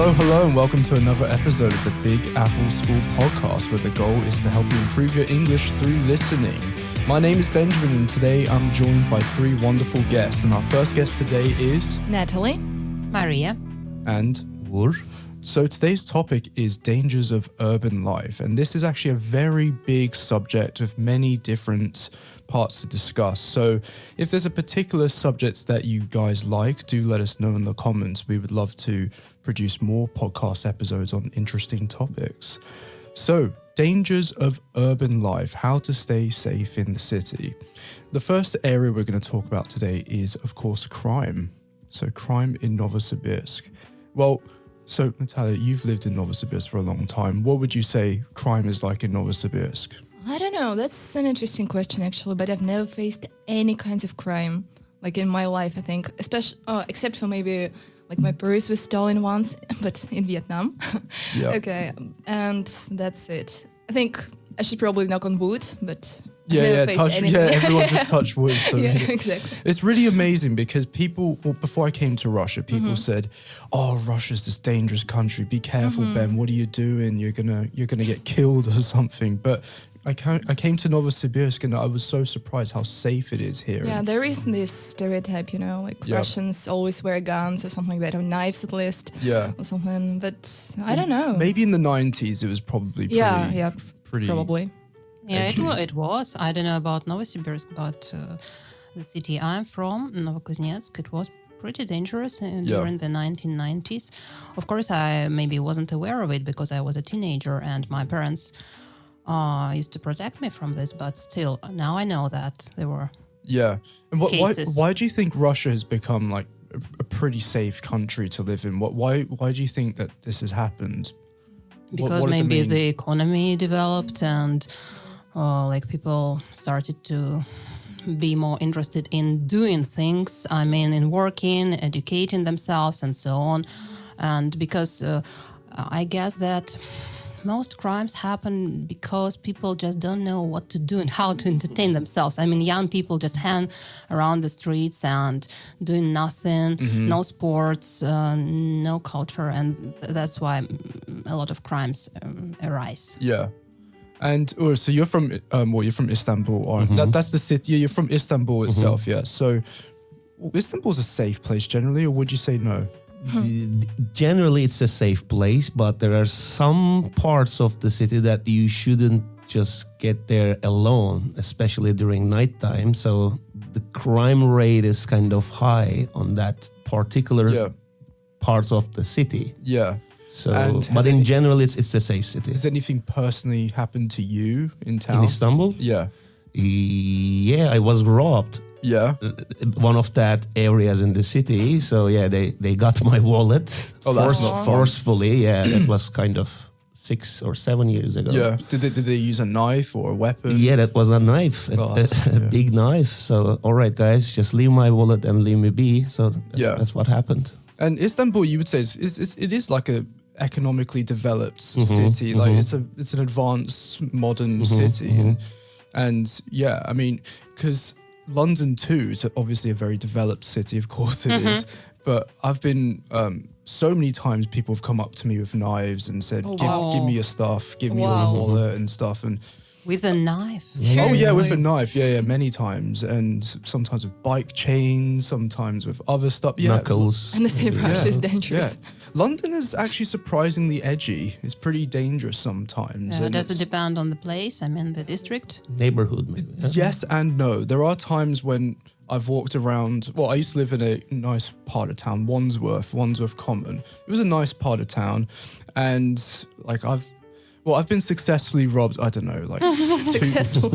Hello, and welcome to another episode of the Big Apple School podcast, where the goal is to help you improve your English through listening. My name is Benjamin, and today I'm joined by three wonderful guests. And our first guest today is Natalia, Maria, and Ugur. So today's topic is dangers of urban life, and this is actually a very big subject with many different parts to discuss. So if there's a particular subject that you guys like, do let us know in the comments. We would love to produce more podcast episodes on interesting topics. So, dangers of urban life, how to stay safe in the city. The first area we're going to talk about today is, of course, crime. So crime in Novosibirsk. Well, so Natalia, you've lived in Novosibirsk for a long time. What would you say crime is like in Novosibirsk? I don't know. That's an interesting question, actually, but I've never faced any kinds of crime, like in my life, I think, especially, except for maybe like my purse was stolen once, but in Vietnam. Yeah. Okay, and that's it. I think I should probably knock on wood, but I've Yeah, never faced touch. anything. Yeah, everyone just touch wood. So Yeah, exactly. It's really amazing because people, well, before I came to Russia, people said, "Oh, Russia's this dangerous country. Be careful, Ben. What are you doing? You're gonna get killed or something." But I came to Novosibirsk and I was so surprised how safe it is here. Yeah, there is this stereotype, like Yeah. Russians always wear guns or something like that, or knives at least, Yeah. or something. But I don't know. Maybe in the 90s it was probably pretty probably. Yeah, edgy. it was. I don't know about Novosibirsk, but the city I'm from, Novokuznetsk, it was pretty dangerous during the 1990s. Of course, I maybe wasn't aware of it because I was a teenager and my parents used to protect me from this, but still, now I know that there were Yeah. And cases. why do you think Russia has become like a pretty safe country to live in? Why do you think that this has happened? because what are maybe main- the economy developed and like people started to be more interested in doing things. I mean, in working, educating themselves, and so on. And because I guess that most crimes happen because people just don't know what to do and how to entertain themselves. I mean, young people just hang around the streets and doing nothing, no sports, no culture, and that's why a lot of crimes arise. Yeah. And so you're from you're from Istanbul, or that's the city. You're from Istanbul itself, yeah. So Istanbul's a safe place generally, or would you say no? Generally, it's a safe place, but there are some parts of the city that you shouldn't just get there alone, especially during nighttime. So the crime rate is kind of high on that particular part of the city. Yeah. So, And but in general, it's a safe city. Has anything personally happened to you in town? In Istanbul? Yeah. Yeah, I was robbed. Yeah. One of that areas in the city. So yeah, they got my wallet Oh, that's not fun. forcefully. Yeah, that was kind of 6 or 7 years ago. Yeah. Did they use a knife or a weapon? Yeah, that was a knife, Oh, a big knife. So all right, guys, just leave my wallet and leave me be. So that's what happened. And Istanbul, you would say, it is like a economically developed city. Like it's an advanced modern city, and yeah, I mean, because London too is obviously a very developed city. Of course it is, but I've been so many times people have come up to me with knives and said, "Give me your stuff, give me your wallet and stuff," and. With a knife. Oh yeah, with a knife. Yeah, many times, and sometimes with bike chains, sometimes with other stuff. Yeah, Knuckles. And the same Russia is dangerous. Yeah. London is actually surprisingly edgy. It's pretty dangerous sometimes. and Does it it's- depend on the place? I mean, the district? Neighborhood, maybe. Yeah? Yes and no. There are times when I've walked around. Well, I used to live in a nice part of town, Wandsworth Common. It was a nice part of town, and like I've been successfully robbed, I don't know, like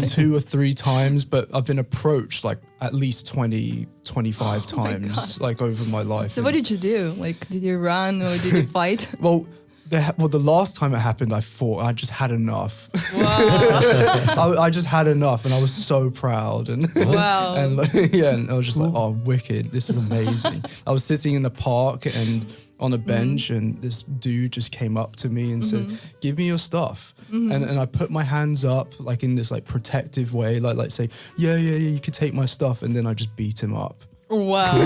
two or three times, but I've been approached like at least 20, 25 times, like over my life. So what did you do? Like, did you run or did you fight? Well, the last time it happened, I thought I just had enough. Wow. I just had enough, and I was so proud. And Wow. and like, and I was just like, oh, wicked! This is amazing. I was sitting in the park and on a bench, and this dude just came up to me and said, "Give me your stuff." And I put my hands up like in this like protective way, like say, yeah, you can take my stuff, and then I just beat him up. Wow.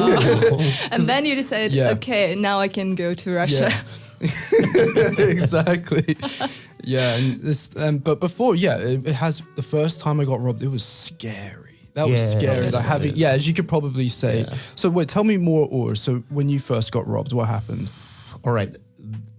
And then you decided, Yeah. okay, now I can go to Russia. Yeah. Exactly. Yeah, and this, but before, it has the first time I got robbed, it was scary. That was scary. Like having, as you could probably say. Yeah. So wait, tell me more, or so when you first got robbed, what happened? All right.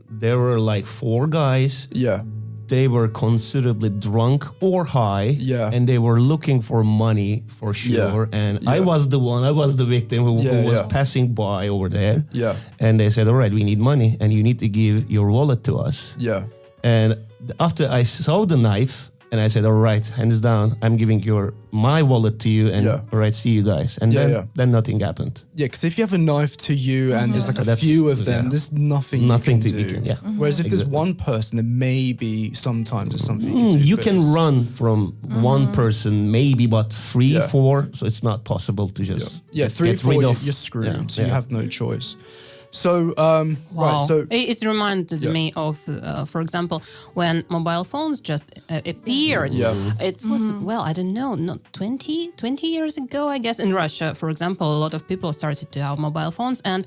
There were like 4 guys. Yeah. They were considerably drunk or high. Yeah. And they were looking for money for sure. And I was the victim who was passing by over there. Yeah. And they said, all right, we need money and you need to give your wallet to us. Yeah. And after I saw the knife, and I said, all right, hands down, I'm giving my wallet to you, and all right, see you guys. And then nothing happened. Yeah, because if you have a knife to you and there's like a few of them, there's nothing you can do. Whereas if there's one person, then maybe sometimes there's something you can do. You can run from one person, maybe, but 3, 4, so it's not possible to just 3, 4, you're screwed, Yeah, so you have no choice. So, right, so... It reminded me of, for example, when mobile phones just appeared. It was, I don't know, not 20 years ago, I guess. In Russia, for example, a lot of people started to have mobile phones. And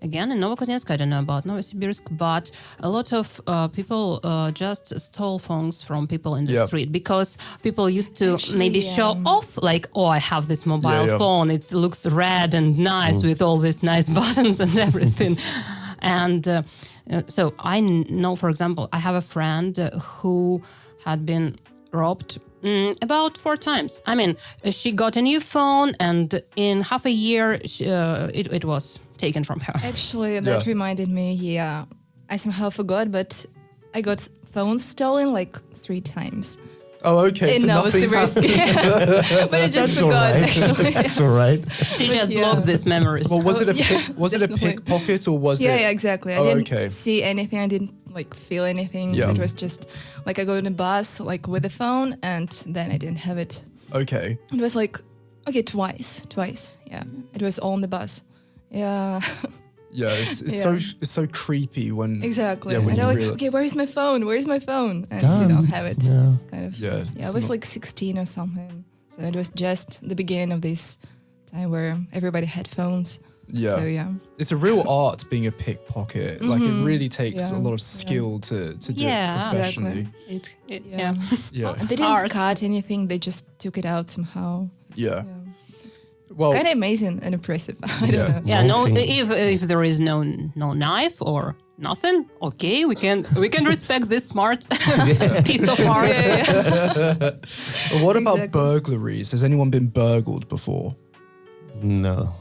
again, in Novosibirsk, I don't know about Novosibirsk, but a lot of people just stole phones from people in the street because people used to maybe show off, like, oh, I have this mobile phone. It looks red and nice with all these nice buttons and everything. And so I know, for example, I have a friend who had been robbed about 4 times. I mean, she got a new phone and in half a year, it was taken from her. Actually, that reminded me, I somehow forgot, but I got phones stolen like 3 times. Oh, okay. In so nothing Novosibirsk. But I just forgot, actually. That's all right. She just blocked these memories. Well, was it a pickpocket or was it? Yeah, exactly. I didn't see anything. I didn't like feel anything. So it was just like I go on a bus like with a phone and then I didn't have it. Okay. It was like, twice. Yeah. It was all on the bus. Yeah. Yeah, it's so creepy when exactly. Yeah, when and I'm like, realize. okay, where is my phone? And you don't have it. Yeah. It's kind of I was like 16 or something. So it was just the beginning of this time where everybody had phones. Yeah. So it's a real art being a pickpocket. Like it really takes a lot of skill to do it professionally. Exactly. And they didn't cut anything, they just took it out somehow. Yeah. Well, kind of amazing and impressive. I don't know. Yeah, no. If there is no knife or nothing, okay, we can respect this smart piece of art. What about burglaries? Has anyone been burgled before? No.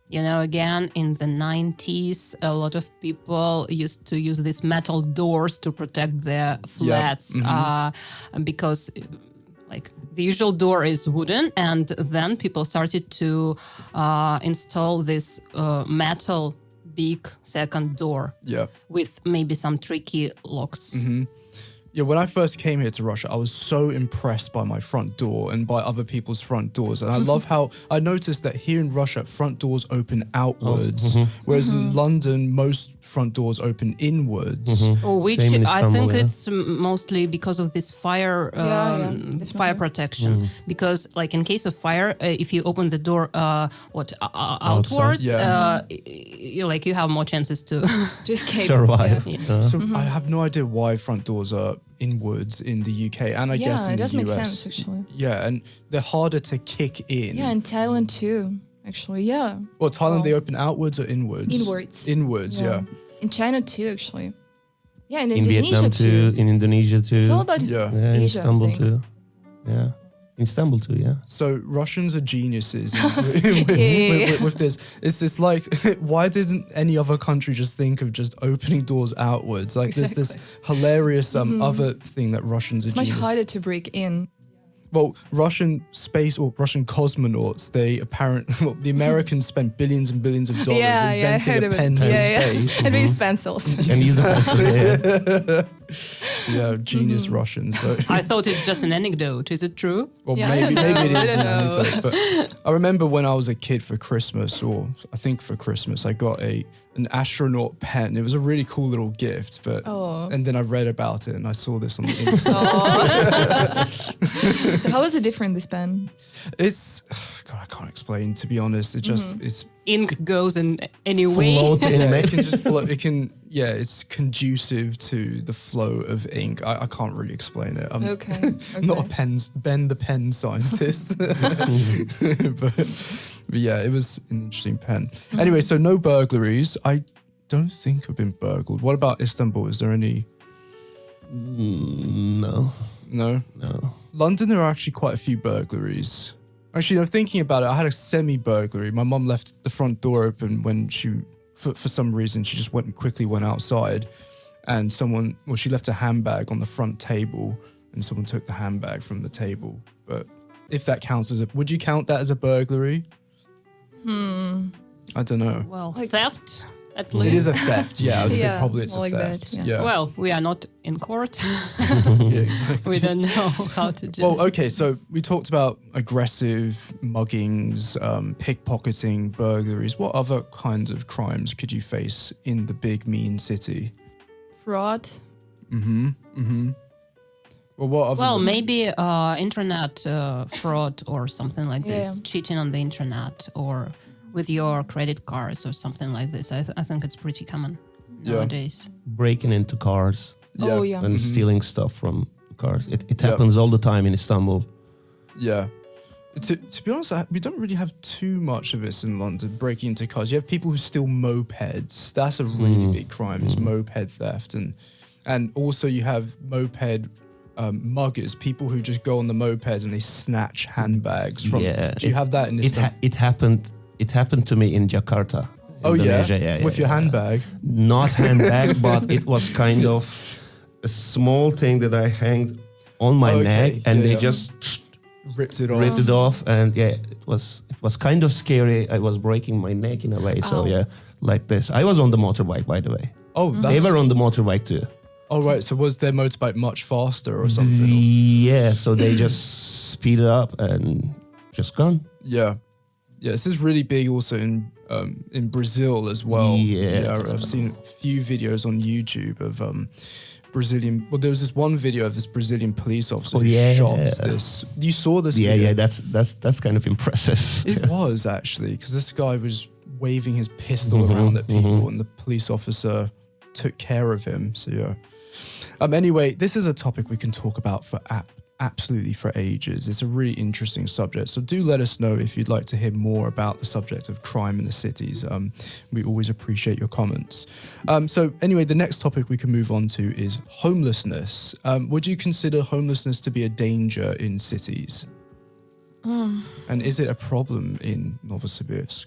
You know, again, in the 90s, a lot of people used to use these metal doors to protect their flats because. Like the usual door is wooden, and then people started to install this metal big second door with maybe some tricky locks. Yeah, when I first came here to Russia, I was so impressed by my front door and by other people's front doors. And I love how I noticed that here in Russia, front doors open outwards, whereas in London, most front doors open inwards. Which I think it's mostly because of this fire protection. Because like in case of fire, if you open the door outwards, you have more chances to just survive. So I have no idea why front doors are inwards in the UK and I guess in the US. Yeah, it does make sense actually. Yeah, and they're harder to kick in. Yeah, in Thailand too, actually, yeah. Well, Thailand, they open outwards or inwards? Inwards, yeah. In China too, actually. Yeah, in Vietnam too, in Indonesia too. It's all about in Istanbul too. Yeah. In Istanbul too, yeah. So Russians are geniuses with this. It's just like, why didn't any other country just think of just opening doors outwards? Like there's this hilarious other thing that Russians are geniuses. It's much harder to break in. Well, Russian space or Russian cosmonauts, they apparently, the Americans spent billions and billions of dollars inventing a pen for space. And we use pencils. And use the pencil, So genius Russians. So. I thought it's just an anecdote. Is it true? Well, maybe it is an anecdote. But I remember when I was a kid for Christmas, or I think for Christmas, I got an astronaut pen. It was a really cool little gift, and then I read about it and I saw this on the internet. So how is it different, this pen? It's, God, I can't can't explain, to be honest. It just it's Ink goes in any way. Float in yeah, it. it can just flow. It can it's conducive to the flow of ink. I can't really explain it. I'm Okay. not a Ben the pen scientist, but yeah, it was an interesting pen. Anyway, so no burglaries. I don't think I've been burgled. What about Istanbul? Is there any? No. No. London, there are actually quite a few burglaries. Actually, I'm thinking about it. I had a semi-burglary. My mum left the front door open when she, for some reason, she just quickly went outside, and she left a handbag on the front table, and someone took the handbag from the table. But if that counts would you count that as a burglary? I don't know. Well, theft, at least. It is a theft, yeah. I would say probably it's a like theft. that, yeah. Well, we are not in court. Yeah, exactly. We don't know how to judge. Well, okay, so we talked about aggressive muggings, pickpocketing, burglaries. What other kinds of crimes could you face in the big, mean city? Fraud. Well, what other? Well, maybe internet fraud or something like this, Yeah. cheating on the internet or with your credit cards or something like this. I think it's pretty common nowadays. Breaking into cars Oh, yeah. and stealing stuff from cars. It happens all the time in Istanbul. Yeah. To be honest, we don't really have too much of this in London, breaking into cars. You have people who steal mopeds. That's a really big crime. It's moped theft. And also you have moped muggers, people who just go on the mopeds and they snatch handbags from. Yeah, Do you have that in Istanbul? It happened to me in Jakarta. Oh Indonesia. yeah? With your handbag? Not handbag, but it was kind of a small thing that I hanged on my neck, and they just ripped it off. ripped it off, and it was kind of scary. I was breaking my neck in a way, so like this. I was on the motorbike, by the way. Oh, They were on the motorbike too. Oh, right. So was their motorbike much faster or something? Yeah, so they just speeded up and just gone. Yeah. Yeah, this is really big also in Brazil as well. Yeah. I've seen a few videos on YouTube of Brazilian. Well, there was this one video of this Brazilian police officer who shot this. You saw this video? Yeah, that's kind of impressive. It was actually, because this guy was waving his pistol around at people, and the police officer took care of him. So yeah. Anyway, this is a topic we can talk about for absolutely for ages. It's a really interesting subject. So do let us know if you'd like to hear more about the subject of crime in the cities. We always appreciate your comments. So anyway, the next topic we can move on to is homelessness. Would you consider homelessness to be a danger in cities? And is it a problem in Novosibirsk?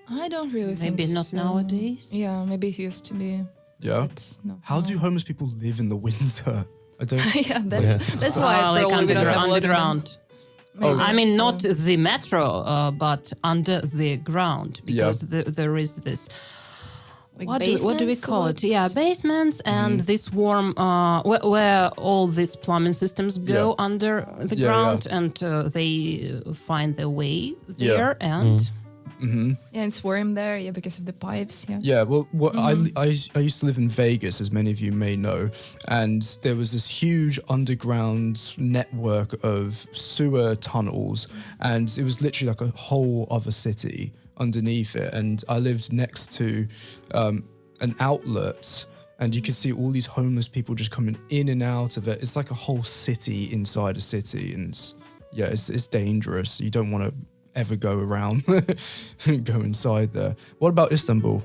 I don't really think Maybe not so. nowadays. Yeah, maybe it used to be. Yeah. But not How now. do homeless people live in the winter? I don't. Yeah, that's why like probably we don't have a lot of them. underground. Maybe. I mean, not the metro, but under the ground, because there is this. Like What do we basements call or it? Yeah, basements and this warm, where all these plumbing systems go under the ground, and they find their way there, and Yeah, it's warm there, yeah, because of the pipes, yeah. Yeah, well, I used to live in Vegas, as many of you may know, and there was this huge underground network of sewer tunnels, and it was literally like a whole other city underneath it. And I lived next to an outlet, and you could see all these homeless people just coming in and out of it. It's like a whole city inside a city, and it's dangerous. You don't want to ever go around go inside there. What about Istanbul?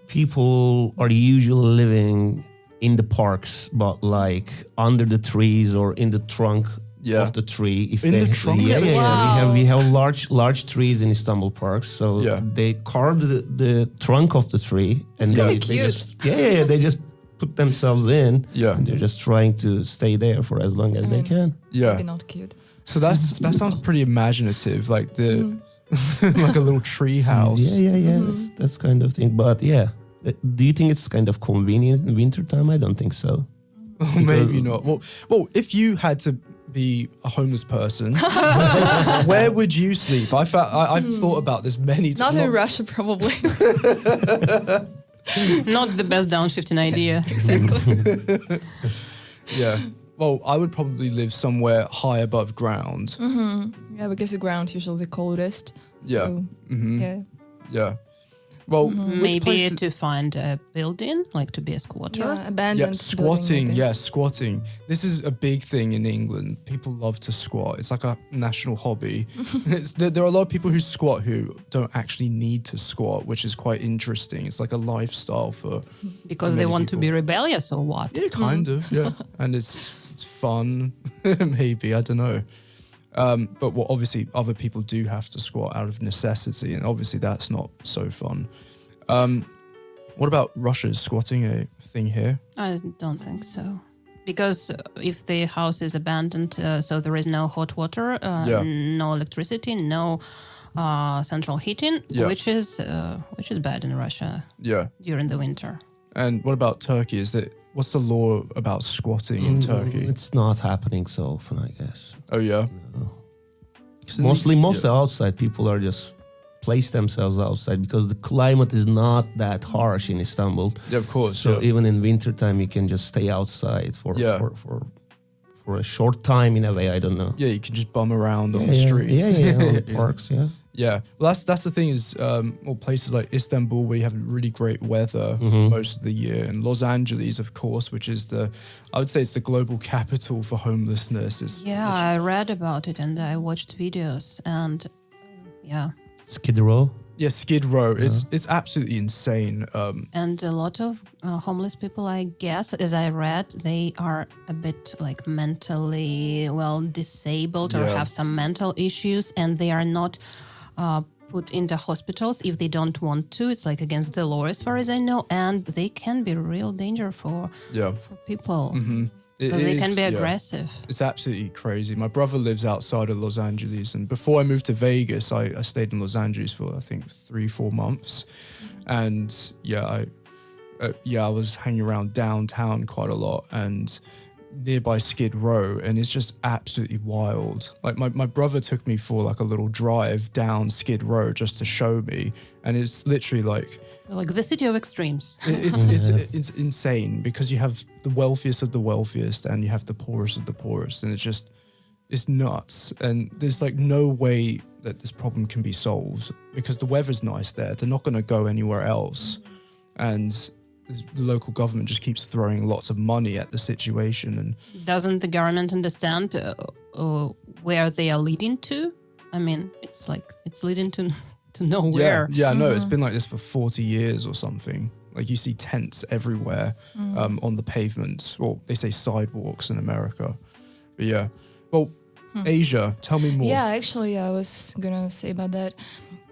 People are usually living in the parks, but like under the trees or in the trunk of the tree. If In the trunk? Yeah. We have large trees in Istanbul parks. So they carved the trunk of the tree, and they just they just put themselves in. Yeah, and they're just trying to stay there for as long as they can. Yeah, Maybe not cute. So that sounds pretty imaginative, like like a little tree house. Yeah. That's kind of thing. But yeah, do you think it's kind of convenient in wintertime? I don't think so. Maybe not. Well, if you had to be a homeless person, where would you sleep? I've thought about this many times. Not in Russia, probably. not the best downshifting idea. Exactly. Yeah. Well, I would probably live somewhere high above ground. Yeah, because the ground usually the coldest. Yeah. So, Mm-hmm. yeah. Yeah. Well, which Maybe places- to find a building, like to be a squatter. Yeah, abandoned. Yeah, building, squatting. maybe. Yeah, squatting. This is a big thing in England. People love to squat. It's like a national hobby. There are a lot of people who squat who don't actually need to squat, which is quite interesting. It's like a lifestyle for Because for they many want to people. be rebellious or what? Yeah, kind of. Yeah, and it's fun. Maybe, I don't know. But what obviously other people do have to squat out of necessity, and obviously that's not so fun. What about Russia? Is squatting a thing here? I don't think so. Because if the house is abandoned, so there is no hot water, Yeah. no electricity, no central heating, Yeah. which is bad in Russia Yeah. during the winter. And what about Turkey? What's the law about squatting in Turkey? It's not happening so often, I guess. Oh yeah. 'Cause in the- Mostly yeah. outside people are just place themselves outside because the climate is not that harsh in Istanbul. Yeah, of course. So yeah. even in wintertime, you can just stay outside Yeah. for a short time in a way. I don't know. Yeah, you can just bum around on the streets. on the parks, yeah. Yeah, well, that's the thing is, places like Istanbul where you have really great weather most of the year, and Los Angeles, of course, which is I would say it's the global capital for homelessness. Yeah, I read about it and I watched videos and yeah. Skid Row. Yeah, Skid Row. It's absolutely insane. And a lot of homeless people, I guess, as I read, they are a bit like mentally, disabled or Yeah. have some mental issues, and they are not put into hospitals if they don't want to. It's like against the law, as far as I know, and they can be real danger for people because they can be aggressive. It's absolutely crazy. My brother lives outside of Los Angeles, and before I moved to Vegas, I stayed in Los Angeles for I think 3-4 months, and I was hanging around downtown quite a lot and nearby Skid Row, and it's just absolutely wild. Like my brother took me for like a little drive down Skid Row just to show me, and it's literally like the city of extremes. it's insane because you have the wealthiest of the wealthiest and you have the poorest of the poorest, and it's nuts. And there's like no way that this problem can be solved because the weather's nice there. They're not going to go anywhere else, and the local government just keeps throwing lots of money at the situation. And Doesn't the government understand where they are leading to? I mean, it's leading to nowhere. yeah, no, it's been like this for 40 years or something. Like you see tents everywhere on the pavements, or they say sidewalks in America. But yeah, well, Asia, tell me more. Yeah, actually, I was gonna say about that.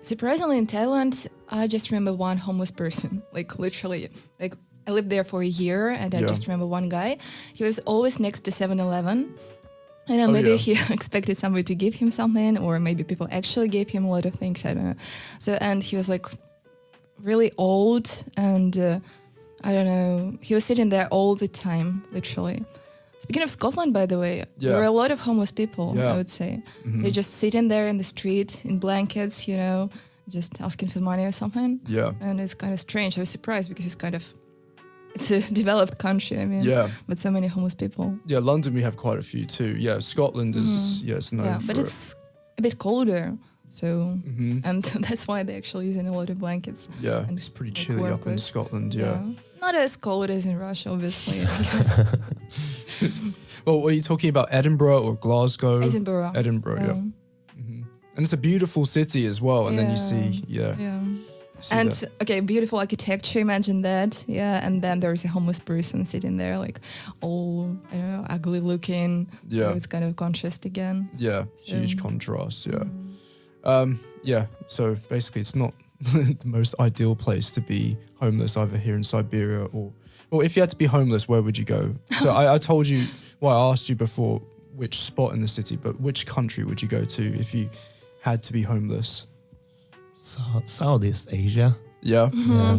Surprisingly, in Thailand, I just remember one homeless person. Like literally, like I lived there for a year, and I just remember one guy. He was always next to 7-Eleven. I don't know, maybe he expected somebody to give him something, or maybe people actually gave him a lot of things. I don't know. So, and he was like really old, and I don't know. He was sitting there all the time, literally. Speaking of Scotland, by the way, there were a lot of homeless people, I would say. They're just sitting there in the street in blankets, just asking for money or something. Yeah. And it's kind of strange. I was surprised because it's a developed country, I mean. Yeah. But so many homeless people. Yeah, London, we have quite a few too. Yeah, Scotland is, it's known for but it. it's a bit colder. So, and that's why they're actually using a lot of blankets. Yeah, and it's pretty like chilly up in workers. Scotland, yeah. Not as cold as in Russia, obviously. Well, were you talking about Edinburgh or Glasgow? Edinburgh. Edinburgh, yeah. And it's a beautiful city as well. And then you see, Yeah. see And that. okay, beautiful architecture, imagine that. Yeah. And then there's a homeless person sitting there, like all, I don't know, ugly looking. Yeah. So it's kind of contrast again. Yeah, So- huge contrast, yeah. Yeah, so basically it's not the most ideal place to be homeless either here in Siberia or... Well, if you had to be homeless, where would you go? So I told you, I asked you before which spot in the city, but which country would you go to if you had to be homeless? Southeast Asia. Yeah?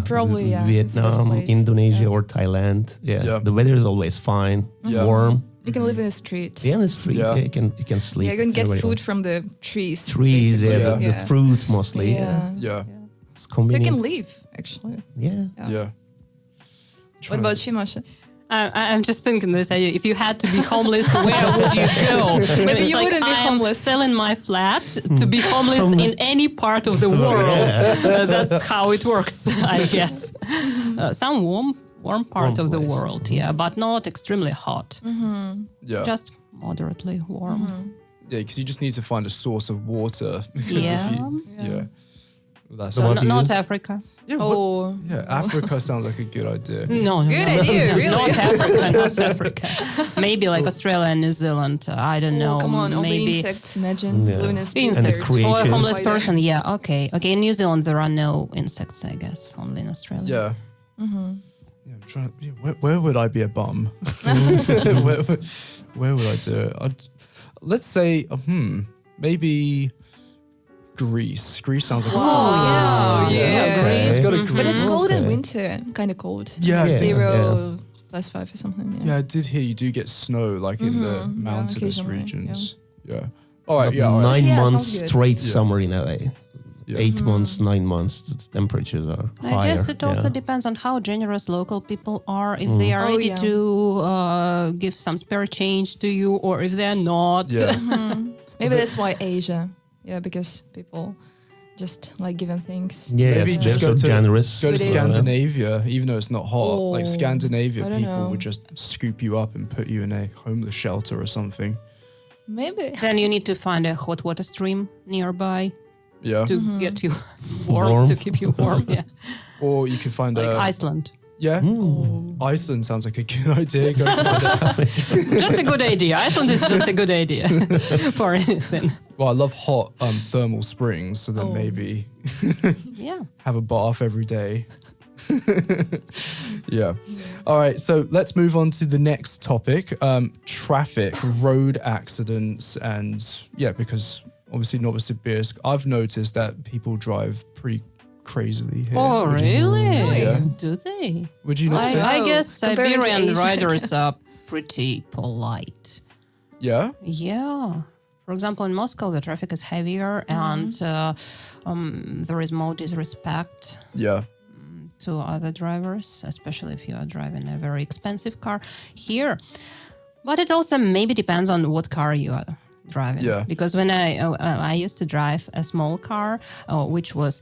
Probably, yeah. It's the best Vietnam, place. Indonesia, Yeah. or Thailand. Yeah. The weather is always fine, Yeah. warm. You can live in the street. Yeah, in the street, Yeah. you can sleep. Yeah, you can get anywhere you food want. from the trees. Trees, basically. yeah, the fruit mostly. Yeah. Yeah. It's So you convenient. can leave, actually. Yeah. Yeah. What about you, Masha? I'm just thinking this idea. If you had to be homeless, where would you go? Maybe It's you wouldn't be I'm homeless. selling my flat to be homeless in any part of the world. That's how it works, I guess. Some warm part of the place. world, yeah, but not extremely hot. Yeah. Just moderately warm. Yeah, because you just need to find a source of water. Because Yeah. yeah. Well, that's So what do you Not do? Africa. yeah, Oh, Africa sounds like a good idea. No, Good idea, really. Not Africa, not Africa. Maybe like Australia and New Zealand. I don't know. come on, all the maybe insects, imagine Yeah. living in Insects. And the scooters. For a creatures. homeless Spider. person, yeah, okay. In New Zealand, there are no insects, I guess, only in Australia. Yeah. Yeah, I'm trying. Yeah, where would I be a bum? where would I do it? let's say, maybe Greece. Greece sounds like a fun Oh, place. yeah. Greece. Let's go to Mhm. Greece. But it's cold in Okay. winter, kind of cold. Yeah, Yeah. 0 plus 5 or something. Yeah. Yeah, I did hear you do get snow, like in the Mhm. Yeah, mountainous occasionally, regions. Yeah. All right. Yeah. All right. 9 Yeah, months sounds good. straight Yeah. summer in LA. Yeah. 8 months, 9 months, the temperatures are I higher. guess it also yeah. depends on how generous local people are, if they are Oh, ready yeah. to give some spare change to you, or if they're not. Yeah. Maybe that's why Asia. Yeah, because people just like giving things. Yes, Maybe just they're go so to- generous. Go to It is. Scandinavia, even though it's not hot. Like Oh, Scandinavia, I don't people know. would just scoop you up and put you in a homeless shelter or something. Maybe. Then you need to find a hot water stream nearby Yeah. to get you warm, Warm. to keep you warm. Yeah, Or you could find like a Iceland. yeah. Iceland sounds like a good idea. Go find it. Just a good idea. Iceland is just a good idea for anything. Well, I love hot thermal springs, so then Oh. maybe Yeah. have a bath every day. Yeah. All right. So let's move on to the next topic: traffic, road accidents, and yeah, because obviously Novosibirsk, I've noticed that people drive pretty crazily here. Oh, which is- really? Yeah. Do they? Would you not say? I Oh, guess compared to Siberian Asia. riders are pretty polite. Yeah. Yeah. For example, in Moscow, the traffic is heavier and there is more disrespect Yeah. to other drivers, especially if you are driving a very expensive car here. But it also maybe depends on what car you are driving. Yeah. Because when I used to drive a small car, which was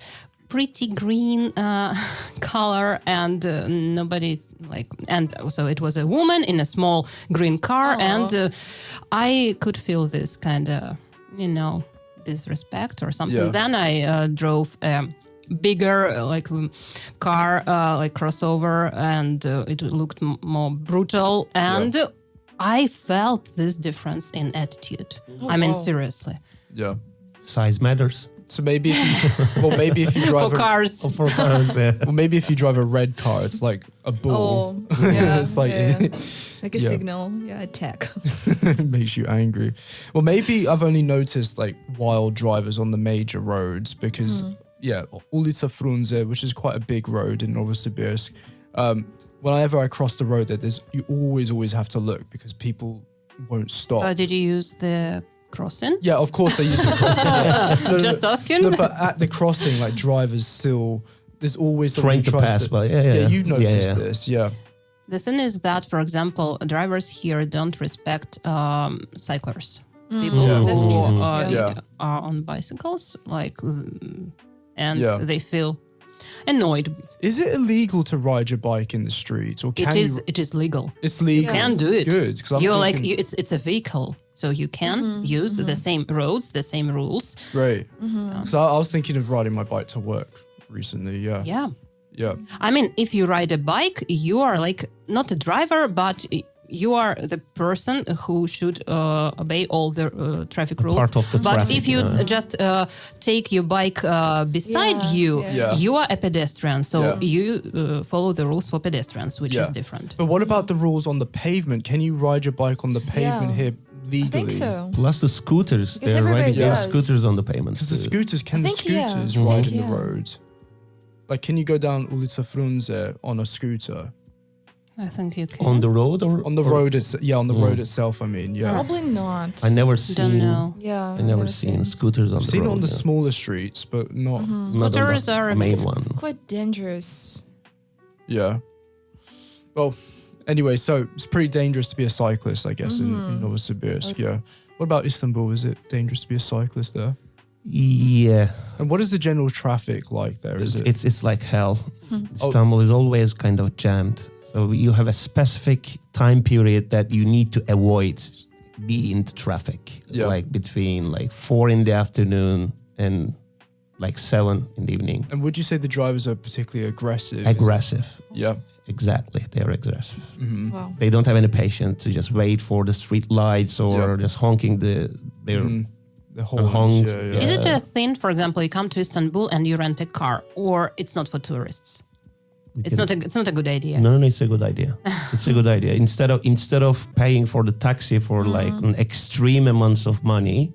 pretty green color, and nobody and so it was a woman in a small green car, and I could feel this kind of, disrespect or something. Yeah. Then I drove bigger car like crossover, and it looked more brutal, and I felt this difference in attitude. I mean, wow. seriously. Yeah. Size matters. So maybe, maybe if you drive For cars. For cars, yeah. well, maybe if you drive a red car, it's like a bull. Oh, yeah. It's like- yeah. Like a Yeah. signal. Yeah, attack. It makes you angry. Well, maybe I've only noticed like wild drivers on the major roads because, Ulica Frunze, which is quite a big road in Novosibirsk. Whenever I cross the road, you always have to look because people won't stop. Did you use the crossing? Yeah, of course they use the crossing. No, Just asking. no, but at the crossing, like drivers still, there's always Trying someone to who tries pass by. Yeah. you noticed yeah. this, yeah. The thing is that, for example, drivers here don't respect cyclers. People Yeah. That's who true. Yeah. are on bicycles, and Yeah. they feel annoyed. Is it illegal to ride your bike in the streets, or can you? It is legal. It's legal. You can do it. Good, because You're it's a vehicle, so you can use the same roads, the same rules. great. So I was thinking of riding my bike to work recently. Yeah. Yeah. Yeah. I mean, if you ride a bike, you are like not a driver, but you are the person who should obey all the traffic rules. Part of the but traffic, if you yeah. just take your bike beside Yeah, you, yeah. you are a pedestrian. So Yeah. you follow the rules for pedestrians, which is different. But what about the rules on the pavement? Can you ride your bike on the pavement Yeah. here legally? I think so. Plus the scooters. Because They're everybody riding their does. scooters on the pavements. Because the too. scooters, can I the think, yeah. scooters I ride think, in the yeah. roads? Like, can you go down Ulica Frunze on a scooter? I think you can. On the road or On the road, on the road itself, I mean, yeah. Probably not. I never Don't seen. know. Yeah. I never seen scooters on I've the seen road. it on the yeah. smaller streets, but not, Not on Scooters the are a main It's one. quite dangerous. yeah. Well, Anyway, so it's pretty dangerous to be a cyclist, I guess, in Novosibirsk. Yeah. What about Istanbul? Is it dangerous to be a cyclist there? Yeah, And what is the general traffic like there? Is it? it's like hell. Istanbul is always kind of jammed. So you have a specific time period that you need to avoid be in the traffic, like between like 4 in the afternoon and like 7 in the evening. And would you say the drivers are particularly aggressive? Aggressive. Yeah. Exactly, they're aggressive. Wow. They don't have any patience to just wait for the street lights or just honking their The horns. honk. Yeah. Is it a thing, for example, you come to Istanbul and you rent a car, or it's not for tourists? It's not a good idea. No, it's a good idea. It's a good idea. Instead of paying for the taxi for like an extreme amounts of money,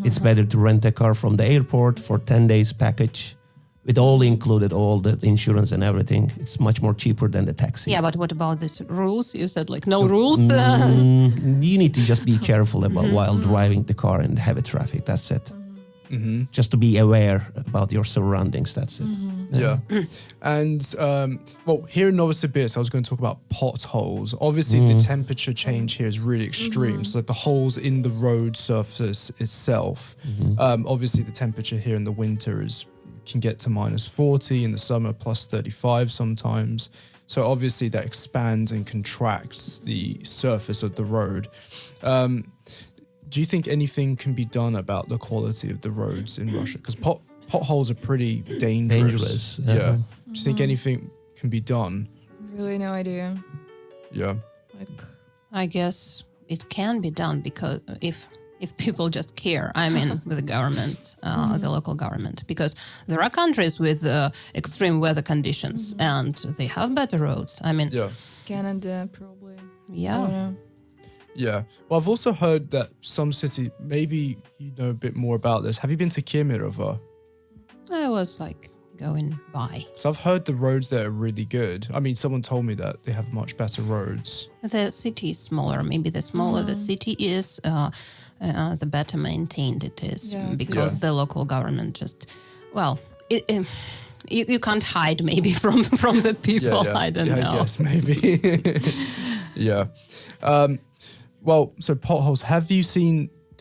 it's better to rent a car from the airport for 10 days package. With all included, all the insurance and everything, it's much more cheaper than the taxi. Yeah, but what about these rules? You said like no rules. You need to just be careful about while driving the car in the heavy traffic. That's it. Just to be aware about your surroundings. That's it. Yeah. And, well, here in Novosibirsk, I was going to talk about potholes. Obviously, the temperature change here is really extreme. So, like the holes in the road surface itself, obviously, the temperature here in the winter can get to -40, in the summer +35 sometimes. So, obviously, that expands and contracts the surface of the road. Do you think anything can be done about the quality of the roads in Russia? Because potholes are pretty dangerous. Yeah. Do you think anything can be done? Really no idea. Yeah. Like, I guess it can be done because if people just care, I mean, with the government, the local government, because there are countries with extreme weather conditions and they have better roads. I mean, Canada, probably. Yeah. I don't know. Yeah. Well, I've also heard that some city, maybe you know a bit more about this. Have you been to Kemerovo? I was like going by. So I've heard the roads there are really good. I mean, someone told me that they have much better roads. The city is smaller. Maybe the smaller the city is, the better maintained it is, because the local government just, well, you can't hide maybe from the people. I don't know. I guess maybe. Yeah. Well, so potholes.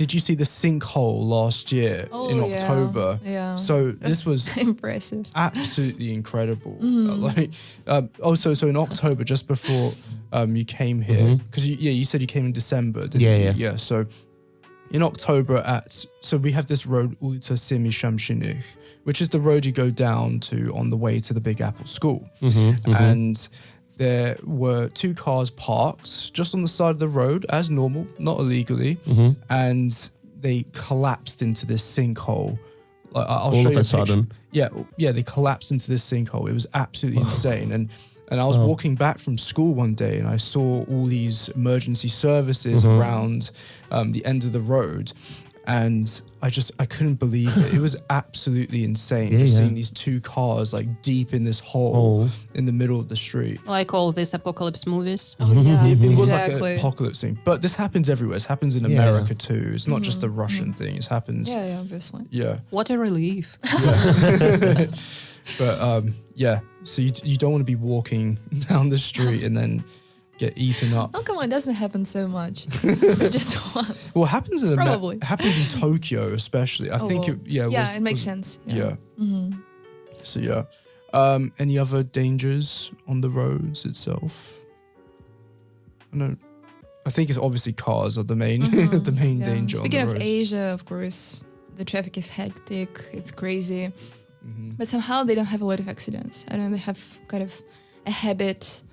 Did you see the sinkhole last year in October? Yeah. So this was impressive. Absolutely incredible. So in October, just before you came here, because you said you came in December, didn't you? Yeah. So in October so we have this road, Ulica Semi-Shamshinih, which is the road you go down to on the way to the Big Apple School. And there were 2 cars parked just on the side of the road as normal, not illegally, and they collapsed into this sinkhole. I'll show you a picture. Yeah, they collapsed into this sinkhole. It was absolutely insane. And I was walking back from school one day and I saw all these emergency services around the end of the road. And I couldn't believe it. It was absolutely insane seeing these 2 cars like deep in this hole in the middle of the street. Like all these apocalypse movies. Oh, yeah, It was exactly. like an apocalypse thing. But this happens everywhere. It happens in America too. It's not just a Russian thing. It happens. Yeah, obviously. Yeah. What a relief. But so you don't want to be walking down the street and then get eaten up. Oh, come on, it doesn't happen so much. It's just once. Well, it happens in Probably. It happens in Tokyo especially. I think it makes sense. Yeah. So any other dangers on the roads itself? I think it's obviously cars are the main danger. Speaking on the of roads. Asia, of course, the traffic is hectic. It's crazy. But somehow they don't have a lot of accidents. I don't know, they have kind of a habit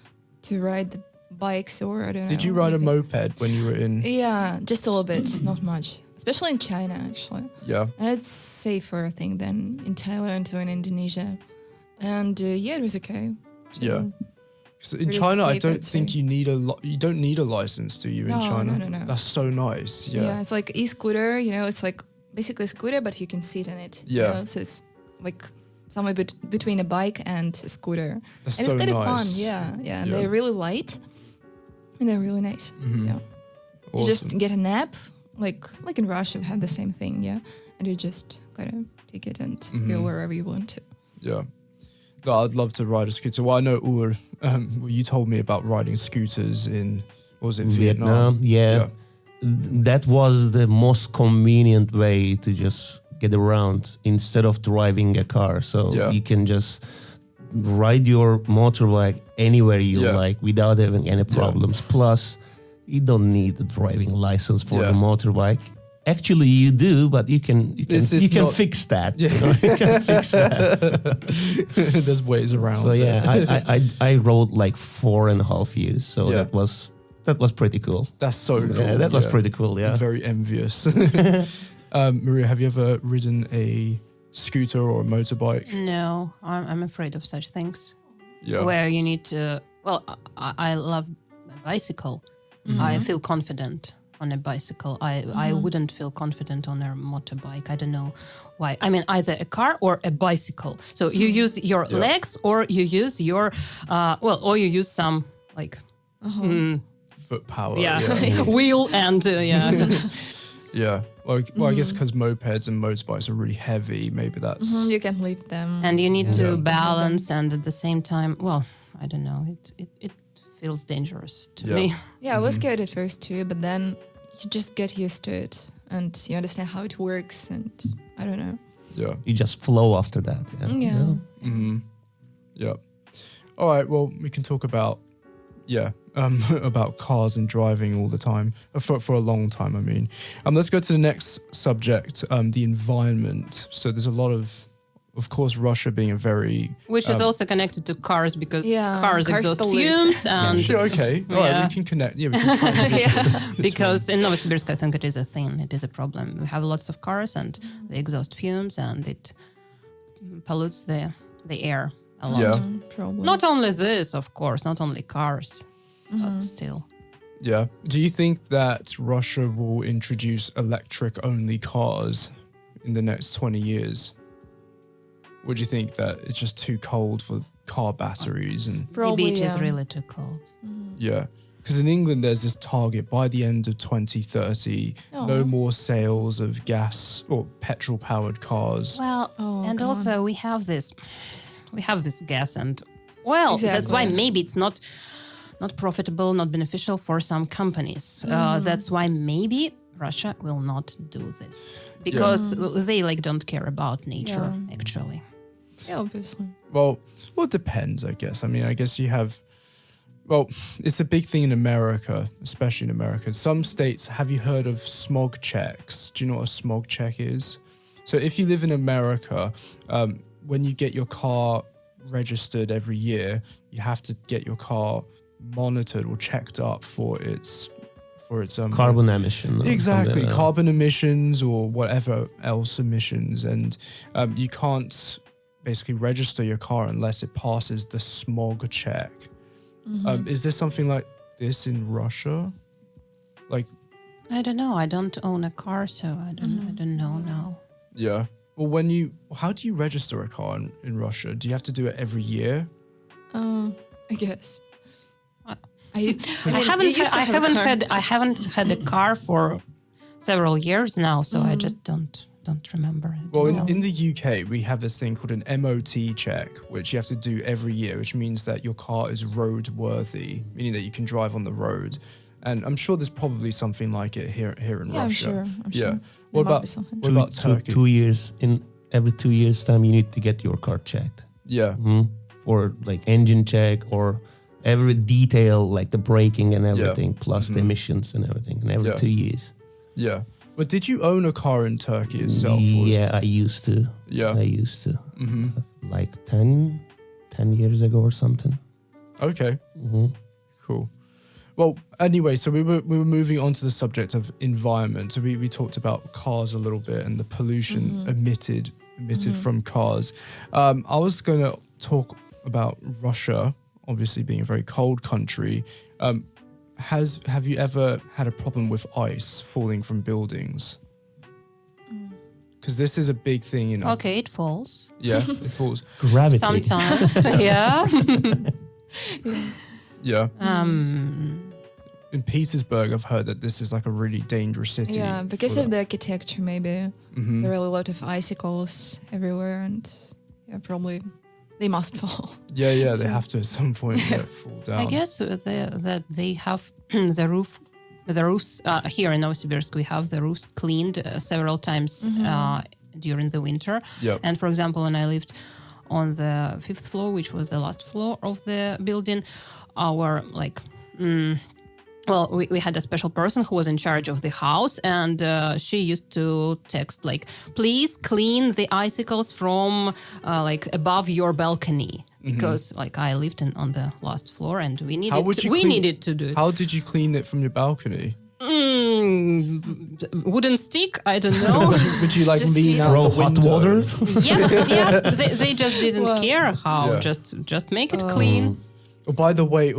to ride the bikes, or I don't know. Did you ride a moped when you were in? Yeah, just a little bit, not much. Especially in China, actually. Yeah. And it's safer, I think, than in Thailand or in Indonesia. And it was okay. So, So in pretty China, I safe, don't I'd think say. you don't need a license, do you? In China, No. That's so nice. Yeah. It's like e-scooter. It's like basically a scooter, but you can sit in it. Yeah. So it's like somewhere between a bike and a scooter. That's And so it's kind of fun. nice. Yeah. And they're really light. And they're really nice. Yeah. Awesome. You just get a nap, like in Russia, we have the same thing, and you just gotta take it and go wherever you want to. Yeah. I'd love to ride a scooter. Well, I know Ugur, you told me about riding scooters in, what was it, Vietnam? Yeah. That was the most convenient way to just get around instead of driving a car. So you can just ride your motorbike anywhere you like without having any problems. Plus, you don't need a driving license for the motorbike. Actually, you do, but you can fix that. Yeah. You know, you can fix that. There's ways around. So I rode like 4.5 years. So that was pretty cool. That's so cool. Yeah, that was pretty cool. Yeah, I'm very envious. Maria, have you ever ridden a scooter or a motorbike? No, I'm afraid of such things. Yeah. Where you need to. Well, I love a bicycle. I feel confident on a bicycle. I wouldn't feel confident on a motorbike. I don't know why. I mean, either a car or a bicycle. So you use your legs, or you use your or you use some like Foot power. wheel and Yeah. Well, I guess because mopeds and motorbikes are really heavy, maybe that's... You can lift them. and you need to balance, and at the same time, well, I don't know. It feels dangerous to me. Yeah, I was scared at first too, but then you just get used to it and you understand how it works, and I don't know. Yeah. you just flow after that. Yeah. Yeah. All right. Well, we can talk about about cars and driving all the time for a long time. I mean, let's go to the next subject, the environment. So there's a lot of course, Russia being a very Which is also connected to cars, because cars exhaust pollute. fumes and sure. Okay. All right. We can connect. Yeah. We can transition because in Novosibirsk, I think it is a thing. It is a problem. We have lots of cars and they exhaust fumes, and it pollutes the air a lot. Yeah. Probably. Not only this, of course, not only cars, but still. Yeah. Do you think that Russia will introduce electric-only cars in the next 20 years? Would you think that it's just too cold for car batteries? And Probably, Maybe it is really too cold. yeah, because in England there's this target by the end of 2030, no more sales of gas or petrol-powered cars. Well, and come also we have this gas, and that's why maybe it's not profitable, not beneficial for some companies. That's why maybe Russia will not do this, because they don't care about nature actually. Yeah, obviously. Well, it depends, I guess. I mean, I guess you have. Well, it's a big thing in America, especially in America. Some states, have you heard of smog checks? Do you know what a smog check is? So if you live in America, when you get your car registered every year, you have to get your car monitored or checked up for its Carbon emission. or exactly, something like that. carbon emissions or whatever else emissions, and you can't basically register your car unless it passes the smog check. Is there something like this in Russia? Like, I don't know. I don't own a car, so I don't know now. yeah. Well, how do you register a car in Russia? Do you have to do it every year? I guess. I haven't had a car for several years now, so I just don't remember it. Well, in the UK, we have this thing called an MOT check, which you have to do every year, which means that your car is roadworthy, meaning that you can drive on the road. And I'm sure there's probably something like it here in Russia. I'm sure. Yeah. There What must be something. about Turkey? 2 years, in every 2 years time you need to get your car checked. Yeah. For like engine check or every detail, like the braking and everything, plus the emissions and everything, and every 2 years. Yeah. But did you own a car in Turkey itself? Yeah, I used to. Yeah. I used to. Like 10 years ago or something. Okay. Cool. Well, anyway, so we were moving on to the subject of environment. So we talked about cars a little bit and the pollution emitted from cars. I was going to talk about Russia, obviously being a very cold country. Have you ever had a problem with ice falling from buildings? Because this is a big thing in. Okay, it falls. Yeah, it falls. Gravity. Sometimes, yeah. Yeah. In Petersburg, I've heard that this is like a really dangerous city. Yeah, because of the architecture, maybe. There are a lot of icicles everywhere, and probably they must fall. Yeah, they have to at some point fall down. I guess that they have the roofs here in Novosibirsk. We have the roofs cleaned several times during the winter. Yep. And for example, when I lived on the 5th floor, which was the last floor of the building, our we had a special person who was in charge of the house, and she used to text like, "Please clean the icicles from above your balcony." Because I lived on the last floor, and we needed to do it. How did you clean it from your balcony? Wooden stick? I don't know. Would you Just lean out Throw the hot window? water? yeah. They just didn't care how. Yeah. Just make it clean. Or by the way,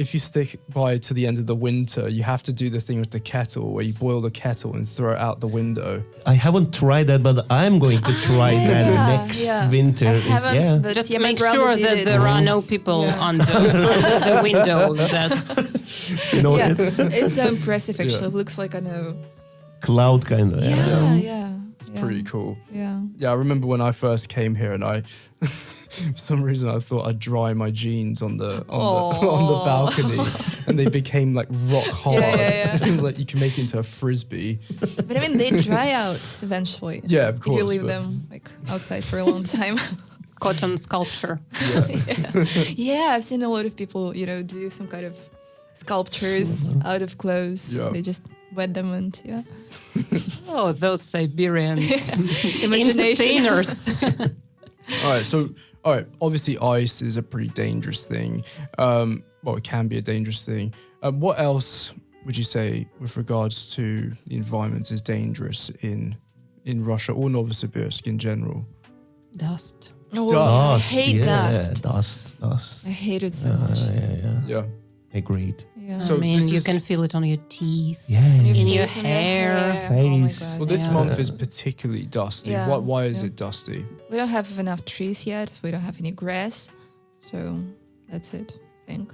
if you stick by to the end of the winter, you have to do the thing with the kettle where you boil the kettle and throw it out the window. I haven't tried that, but I'm going to try that next winter. I haven't, but Just my make brother sure did that it. there are no people under the window. That's It's so impressive. Actually, it looks like cloud kind of. It's pretty cool. Yeah. Yeah, I remember when I first came here, and I, for some reason, I thought I'd dry my jeans on the balcony, and they became like rock hard. Yeah. Like you can make it into a frisbee. But I mean, they dry out eventually. Yeah, of If you course, leave but- them outside for a long time. cotton sculpture. Yeah, I've seen a lot of people, do some kind of sculptures out of clothes. Yeah. They just wet them and Oh, those Siberian Imagination. entertainers. All right. Obviously, ice is a pretty dangerous thing. It can be a dangerous thing. What else would you say with regards to the environment is dangerous in Russia or Novosibirsk in general? Dust. Oh, Dust. I hate dust. Dust. I hate it so much. Yeah. Agreed. Yeah. So I mean, this you is- can feel it on your teeth. Yeah. In your face, on hair. Oh my Face. God. Well, this Yeah. month is particularly dusty. Yeah, Why is yeah. it dusty? We don't have enough trees yet. We don't have any grass. So that's it, I think.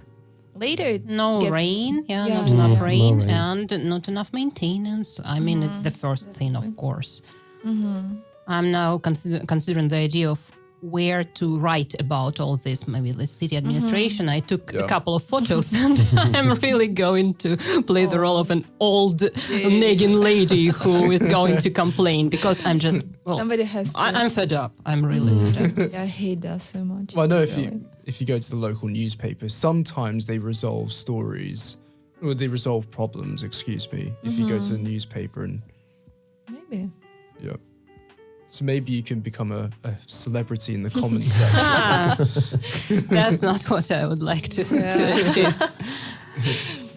Later it No gets- rain, yeah, not yeah, enough yeah. rain, No rain. and not enough maintenance. I mean, it's the first thing, of course. I'm now considering the idea of where to write about all this, maybe the city administration. I took a couple of photos and I'm really going to play the role of an old nagging lady who is going to complain because I'm just, Somebody has to. I'm fed up. I'm really fed up. Yeah, I hate that so much. Well, I know really. if you go to the local newspaper, sometimes they resolve stories, or they resolve problems. Excuse me. If you go to the newspaper and Maybe. yeah. So maybe you can become a celebrity in the comments section. That's not what I would like to achieve.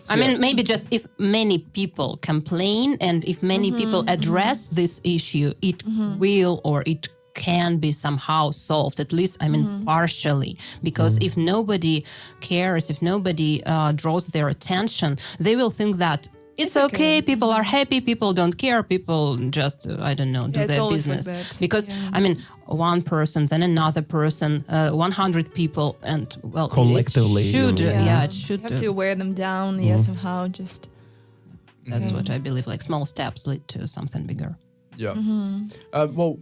I mean, maybe just if many people complain and if many people address this issue, it will or it can be somehow solved, at least, I mean, partially. Because if nobody cares, if nobody draws their attention, they will think that it's okay, people are happy, people don't care, people just, I don't know, do it's their always like business. that. Because, I mean, one person, then another person, 100 people, and, well, Collectively, it should, you know. it should. You have to wear them down, somehow just. That's what I believe, like small steps lead to something bigger. Yeah. Well,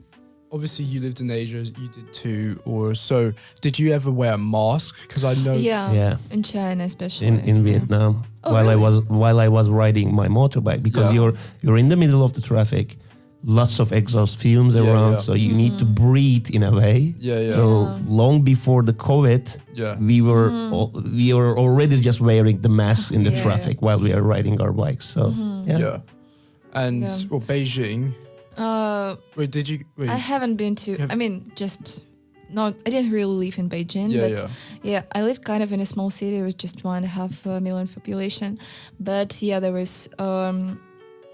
obviously you lived in Asia, you did too, or so. Did you ever wear a mask? Because I know. Yeah. In China especially. In Vietnam, Oh, while I was riding my motorbike, because Yeah. you're in the middle of the traffic, lots of exhaust fumes around, yeah. so you need to breathe in a way. Yeah. So long before the COVID, Yeah. we were already just wearing the masks in the Yeah, traffic while we are riding our bikes. So Yeah. And Yeah. well, Beijing. Wait, did you? Wait. I haven't been to. I mean, just not. I didn't really live in Beijing, Yeah, but I lived kind of in a small city. It was just 1.5 million population, but there was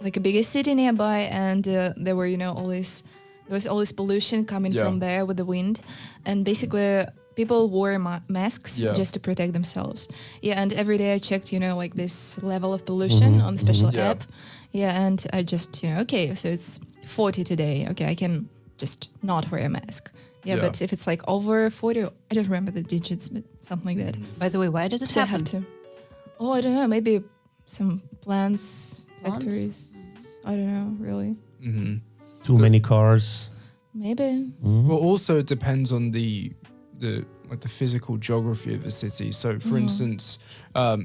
like a bigger city nearby, and there were there was all this pollution coming Yeah. from there with the wind, and basically people wore masks Yeah. just to protect themselves. Yeah, and every day I checked, like this level of pollution on the special Yeah. app. Yeah, and I just, okay, so it's 40 today. Okay, I can just not wear a mask. Yeah, but if it's like over 40, I don't remember the digits, but something like that. By the way, why does it So I happen? have to. Oh, I don't know. Maybe some plants, factories. I don't know, really. too many cars. Maybe. Well, also it depends on the the physical geography of the city. So, for instance,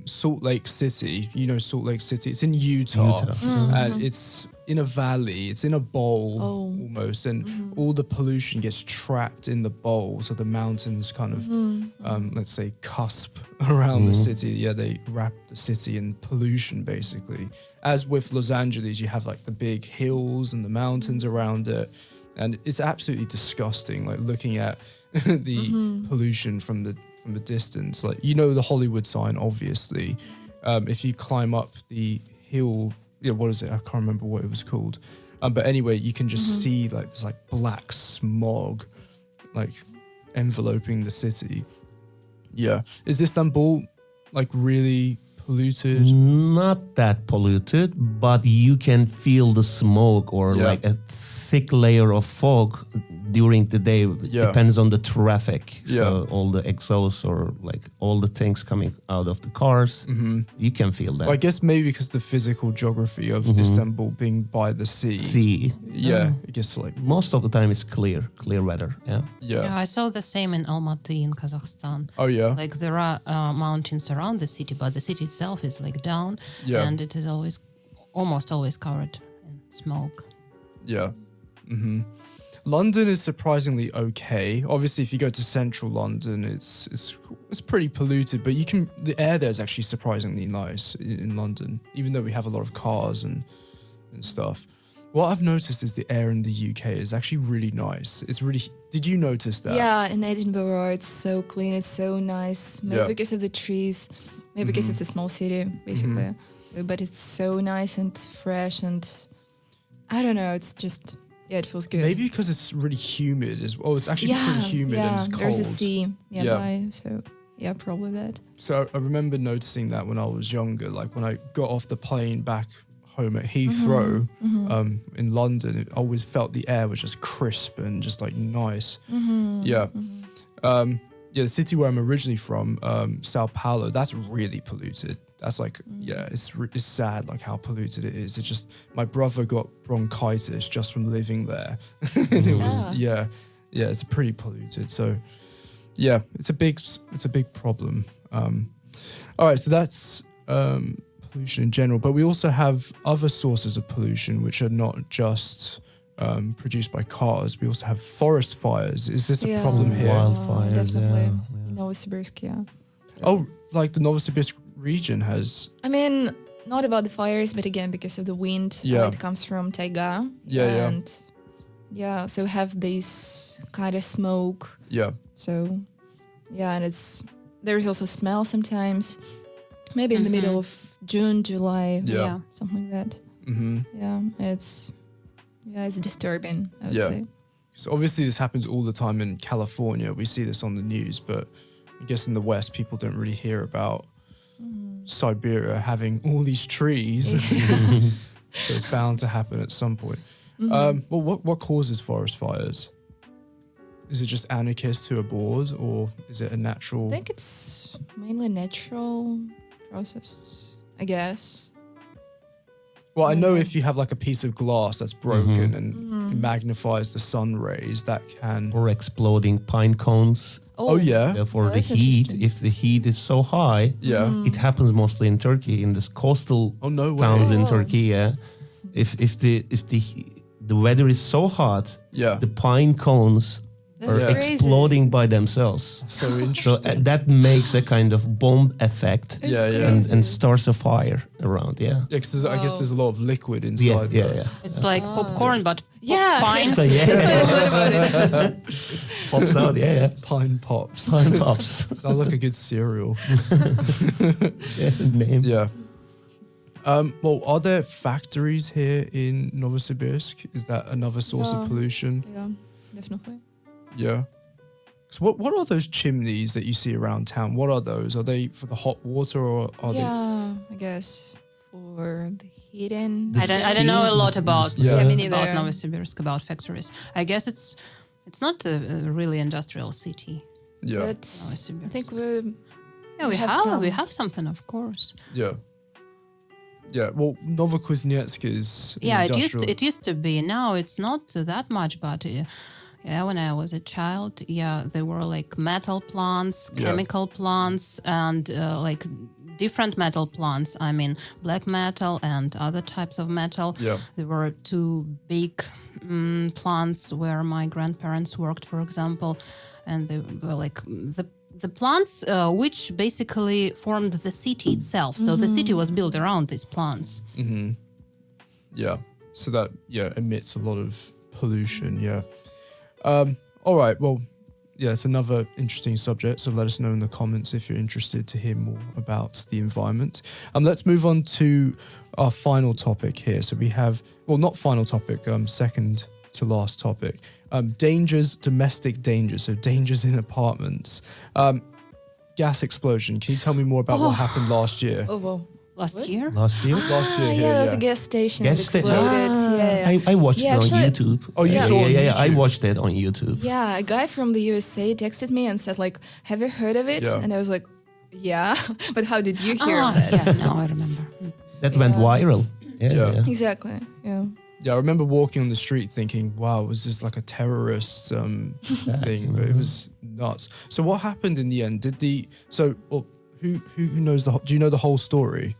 Salt Lake City. You know Salt Lake City. It's in Utah. And it's in a valley. It's in a bowl almost, and all the pollution gets trapped in the bowl. So the mountains kind of, let's say, cusp around the city. Yeah, they wrap the city in pollution, basically. As with Los Angeles, you have like the big hills and the mountains around it, and it's absolutely disgusting. Like looking at the pollution from the distance, like the Hollywood sign, obviously. If you climb up the hill, what is it? I can't remember what it was called. But anyway, you can just see like this like black smog, like enveloping the city. Yeah, is Istanbul like really polluted? Not that polluted, but you can feel the smoke or like a thick layer of fog during the day. Depends on the traffic. So all the exhausts or like all the things coming out of the cars, you can feel that. Well, I guess maybe because the physical geography of Istanbul being by the sea. I guess like most of the time it's clear weather. Yeah, I saw the same in Almaty in Kazakhstan. Oh yeah. Like there are mountains around the city, but the city itself is like down, and it is almost always covered in smoke. Yeah. London is surprisingly okay. Obviously, if you go to central London, it's pretty polluted, but the air there is actually surprisingly nice in London, even though we have a lot of cars and stuff. What I've noticed is the air in the UK is actually really nice. Did you notice that? Yeah, in Edinburgh, it's so clean, it's so nice. Maybe because of the trees, maybe because it's a small city, basically. So, but it's so nice and fresh, and I don't know, it's just... Yeah, it feels good. Maybe because it's really humid as well. It's actually pretty humid and it's cold. There's a sea nearby, so probably that. So I remember noticing that when I was younger, like when I got off the plane back home at Heathrow in London, I always felt the air was just crisp and just like nice. The city where I'm originally from, Sao Paulo, that's really polluted. That's like, it's sad like how polluted it is. It's just, my brother got bronchitis just from living there. And it was, it's pretty polluted. So it's a big problem. All right, so that's pollution in general, but we also have other sources of pollution which are not just produced by cars. We also have forest fires. Is this a problem here? Wildfires, definitely. Novosibirsk, So. Oh, like the Novosibirsk region has... I mean, not about the fires, but again, because of the wind, it comes from taiga. So have this kind of smoke. So, and there's also smell sometimes. Maybe in the middle of June, July. Something like that. It's disturbing, I would say. So obviously this happens all the time in California. We see this on the news, but I guess in the West, people don't really hear about Siberia having all these trees. So it's bound to happen at some point. Well, what causes forest fires? Is it just anarchists who are bored, or is it a natural... I think it's mainly natural process, I guess. Well, I know if you have like a piece of glass that's broken and it magnifies the sun rays, that can... Or exploding pine cones. Oh yeah. Therefore, the heat, if the heat is so high, it happens mostly in Turkey, in the coastal towns in Turkey. If the weather is so hot, the pine cones are exploding by themselves. So interesting. So that makes a kind of bomb effect and starts a fire around. Because I guess there's a lot of liquid inside. It's like popcorn, but pine. Pops out. Pine pops. Pine pops. Sounds like a good cereal. Name. Well, are there factories here in Novosibirsk? Is that another source of pollution? Yeah, definitely. Yeah. So what are those chimneys that you see around town? What are those? Are they for the hot water, or are they? Yeah, I guess for the heating. I don't know a lot about me neither. about Novosibirsk, about factories. I guess it's not a really industrial city. Yeah. But I think we have something, of course. Yeah. Well, Novokuznetsk is it used to be. Now it's not that much, but Yeah, when I was a child, there were like metal plants, chemical plants, and like different metal plants. I mean, black metal and other types of metal. Yeah. There were two big plants where my grandparents worked, for example, and they were like the plants which basically formed the city itself. So the city was built around these plants. Mm-hmm. Yeah. So that emits a lot of pollution. Yeah. All right. Well, it's another interesting subject. So let us know in the comments if you're interested to hear more about the environment. Let's move on to our final topic here. So we have, not final topic, second to last topic. Dangers, domestic dangers. So dangers in apartments. Gas explosion. Can you tell me more about what happened last year? Oh, well. Last year? Last year? Last year here, there was a gas station that Gas sta- exploded. I watched it on actually- YouTube. Oh, you saw it on Yeah, I YouTube? watched it on YouTube. Yeah, a guy from the USA texted me and said, like, have you heard of it? Yeah. And I was like, yeah. But how did you hear of it? Yeah, now I remember. That went viral. Yeah. Exactly. Yeah. Yeah, I remember walking on the street thinking, wow, was this like a terrorist thing? But it was nuts. So what happened in the end? Who knows do you know the whole story?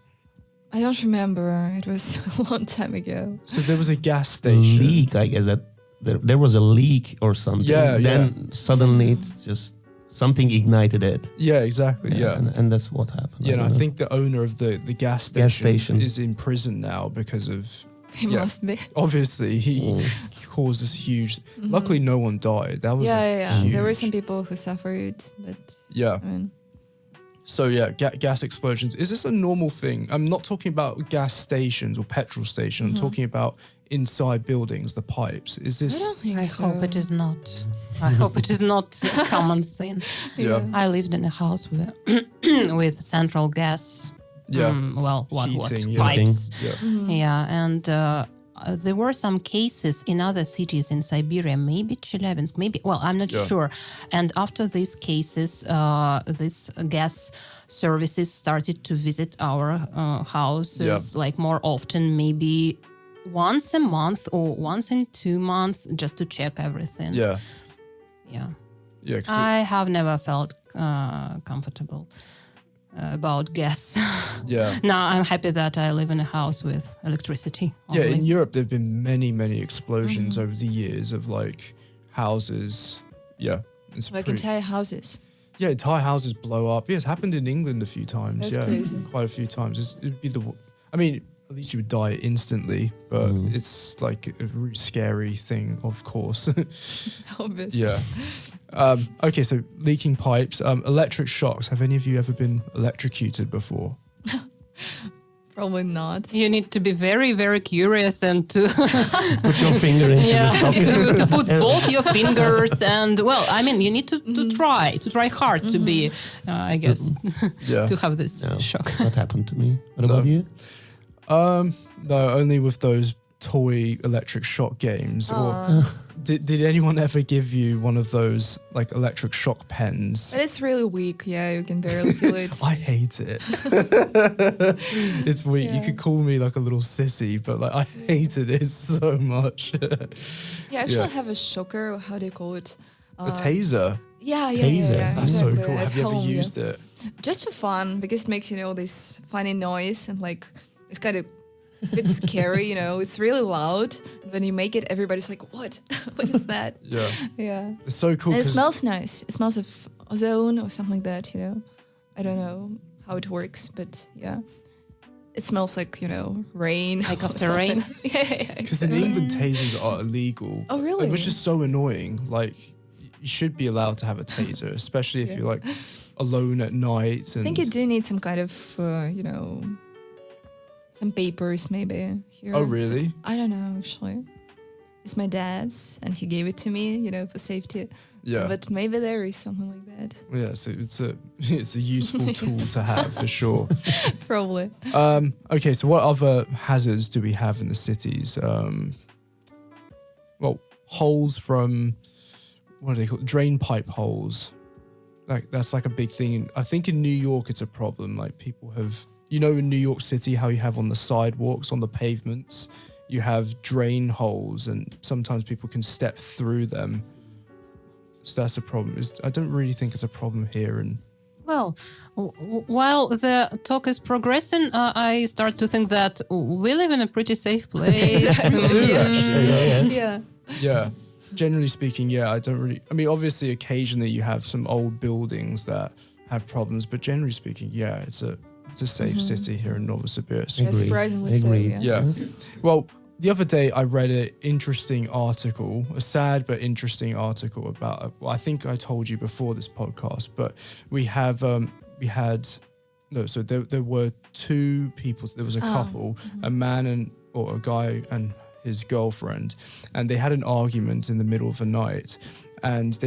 I don't remember. It was a long time ago. So there was a gas station. Leak, I guess that there was a leak or something. Yeah, then suddenly it's just something ignited it. Yeah, exactly. Yeah. And that's what happened. Yeah, and I don't know. think the owner of the gas station is in prison now because of He must be. obviously he caused this huge. Luckily, no one died. That was Yeah. huge. There were some people who suffered, but Yeah. I mean, So gas explosions. Is this a normal thing? I'm not talking about gas stations or petrol stations. I'm talking about inside buildings, the pipes. Is I this? don't think I so. hope it is not. I hope it is not a common thing. Yeah. I lived in a house with central gas. Yeah. Heating, yeah. pipes. Yeah. Yeah, and there were some cases in other cities in Siberia, maybe Chelyabinsk, I'm not sure. And after these cases, these gas services started to visit our houses like more often, maybe once a month or once in 2 months, just to check everything. Yeah. Yeah. Yeah. 'Cause I have never felt comfortable about gas. yeah. Now I'm happy that I live in a house with electricity. Yeah, only. in Europe, there have been many explosions over the years of like houses. Yeah. It's Like pretty- entire houses. Yeah, entire houses blow up. Yeah, it's happened in England a few times. That's crazy. Quite a few times. It'd be I mean, at least you would die instantly, but it's like a really scary thing, of course. Obviously. Yeah. Okay, so leaking pipes, electric shocks. Have any of you ever been electrocuted before? Probably not. You need to be very, very curious and to Put your finger into the socket. to put both your fingers and you need to try hard to be, I guess, Yeah. to have this No, shock. that happened to me. What about you? No, only with those toy electric shock games. Or did anyone ever give you one of those like electric shock pens? But it's really weak. Yeah, you can barely feel it. I hate it. It's weak. You Yeah. could call me like a little sissy, but like I hated it so much. You actually have a shocker. How do you call it? A taser. Yeah. Taser. That's so exactly. cool. At Have you ever home, used it? Just for fun, because it makes this funny noise and like it's kind of a bit scary. It's really loud. And when you make it, everybody's like, "What? What is that?" Yeah. Yeah. It's so cool. And it 'cause- smells nice. It smells of ozone or something like that. I don't know how it works, but yeah. It smells like, rain. Like or after rain? something. Yeah. Because in England, tasers are illegal. Oh, really? Which is so annoying. Like, you should be allowed to have a taser, especially if you're like alone at night. And I think you do need some kind of, some papers maybe here. Oh, really? I don't know, actually. It's my dad's, and he gave it to me, for safety. Yeah. But maybe there is something like that. Yeah, so it's a useful tool to have for sure. Probably. Okay, so what other hazards do we have in the cities? Holes from, what are they called? Drain pipe holes. Like that's like a big thing. I think in New York it's a problem. Like people have, in New York City how you have on the sidewalks, on the pavements, you have drain holes, and sometimes people can step through them. So that's a problem. I don't really think it's a problem here. And Well, while the talk is progressing, I start to think that we live in a pretty safe place. we do actually. Yeah. Generally speaking, I don't really. I mean, obviously, occasionally you have some old buildings that have problems, but generally speaking, it's a safe city here in Novosibirsk. Yeah, surprisingly so. Agreed. Yeah. Well, the other day I read an interesting article, a sad but interesting article about. Well, I think I told you before this podcast, but there were two people. There was a couple, a man or a guy and his girlfriend, and they had an argument in the middle of the night. And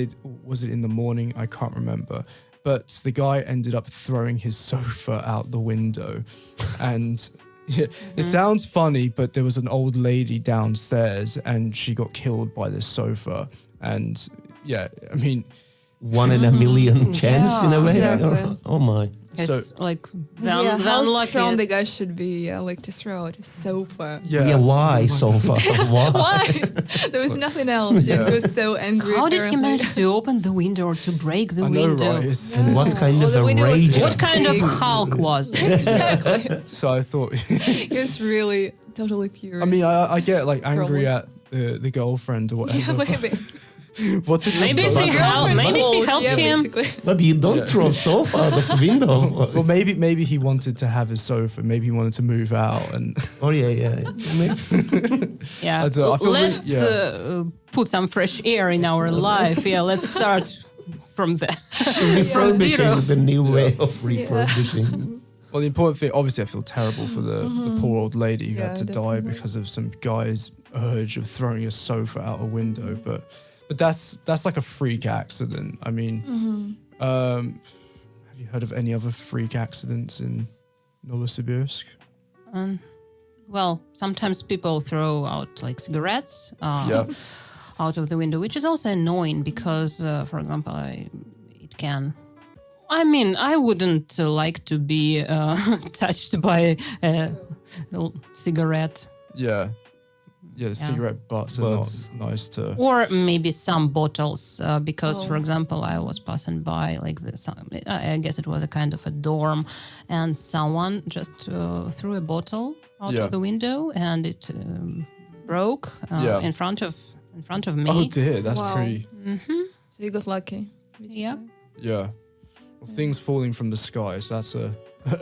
was it in the morning? I can't remember. But the guy ended up throwing his sofa out the window, and. Yeah, it sounds funny, but there was an old lady downstairs and she got killed by this sofa. And I mean, 1 in a million chance in a way. Exactly. Oh my. It's So- like How strong the luckiest. guy should be, like to throw out his sofa. Yeah, why sofa? Why? Why? There was nothing else. He was so angry. How did he apparently. manage to open the window or to break the I know, window? right? It's- And what kind Well, of the a window was rage? big. What kind of Hulk was it? So I thought, He was really totally furious. I mean, I get like angry Probably. at the girlfriend or whatever. yeah, maybe. What did Maybe the she sofa- helped. Maybe she helped yeah, him. basically. But you don't throw sofa out of the window. Well, maybe he wanted to have his sofa. Maybe he wanted to move out, and Oh yeah. Yeah. I don't know, I feel really- Let's put some fresh air in our life. Yeah, let's start from there. Refurbishing the new way of refurbishing. well, the important thing, obviously, I feel terrible for the poor old lady who had Yeah, to die definitely. because of some guy's urge of throwing a sofa out a window. But that's like a freak accident. I mean, have you heard of any other freak accidents in Novosibirsk? Well, sometimes people throw out like cigarettes Yeah. out of the window, which is also annoying because, for example, it can. I mean, I wouldn't like to be touched by a cigarette. Yeah. Yeah, the cigarette butts are not nice to. Or maybe some bottles, because, for Oh. example, I was passing by like this. I guess it was a kind of a dorm, and someone just threw a bottle out Yeah. of the window, and it broke Yeah. in front of me. Oh dear, that's Wow. pretty. So you got lucky. Yeah. Yeah. Well, things falling from the sky, so that's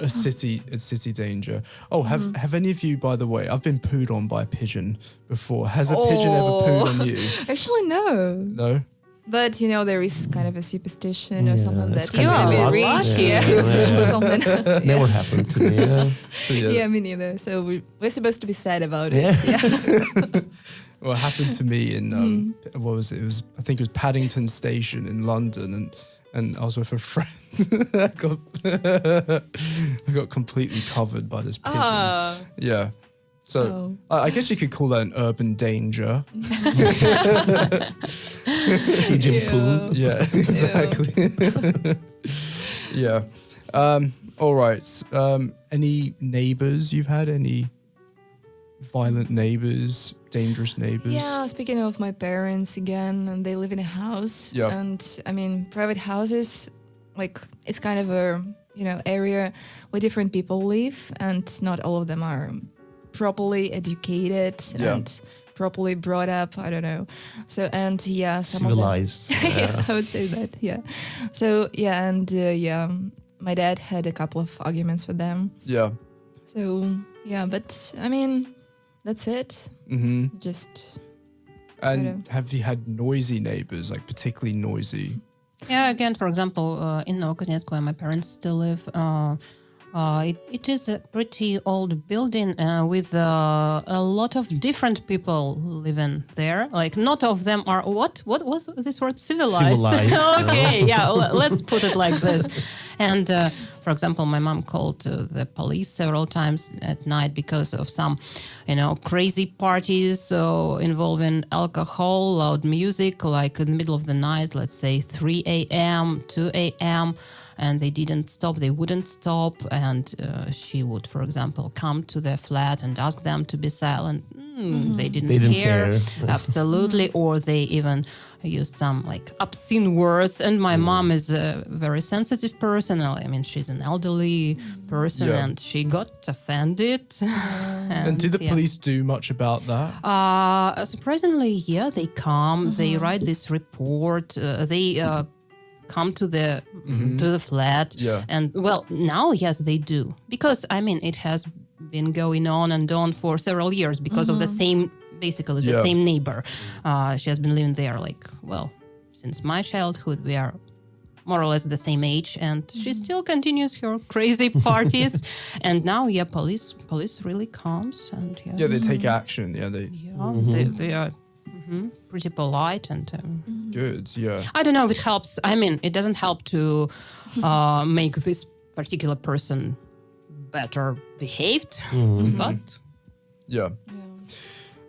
a city danger. Oh, have any of you, by the way, I've been pooed on by a pigeon before. Has a pigeon ever pooed on you? Actually, no. No? But you know, there is kind of a superstition or something it's that kind you're of gonna a be lot. rich, Yeah. or something. Never happened to me. Yeah. So, Yeah, me neither. So we're supposed to be sad about it. Yeah. Yeah. Well, it happened to me in, what was it? I think it was Paddington Station in London, and I was with a friend. I got completely covered by this pigeon. Ah. Yeah. So I guess you could call that an urban danger. Pigeon poo. Yeah, exactly. Yeah. All right. Any neighbors you've had? Any violent neighbors, dangerous neighbors? Yeah, speaking of my parents again, and they live in a house. Yeah. And I mean, private houses, like it's kind of a, area where different people live, and not all of them are properly educated Yeah. and properly brought up. I don't know. So, and some Civilized. of them, yeah, I would say that. Yeah. So, and my dad had a couple of arguments with them. Yeah. So, but I mean, that's it. Mm-hmm. Just, And have you had noisy neighbors, like particularly noisy? Yeah, again, for example, in Novosibirsk, where my parents still live, it is a pretty old building with a lot of different people living there. Like, not all of them are what was this word? Civilized. Okay, yeah, let's put it like this. And for example, my mom called the police several times at night because of some, crazy parties involving alcohol, loud music, like in the middle of the night, let's say 3 a.m., 2 a.m., and they wouldn't stop, and she would, for example, come to their flat and ask them to be silent. They didn't, They didn't care. care. Absolutely. Or they even used some like obscene words. And my mom is a very sensitive person. I mean, she's an elderly person and she got offended. And did the police do much about that? Surprisingly, yeah, they come, they write this report, they come to the flat. Yeah. And well, now, yes, they do. Because, I mean, it has been going on and on for several years because of the same, basically the same neighbor. She has been living there since my childhood. We are more or less the same age, and she still continues her crazy parties. And now, police really comes and They take action. they are pretty polite and Good. Yeah. I don't know if it helps. I mean, it doesn't help to make this particular person better behaved, but Yeah.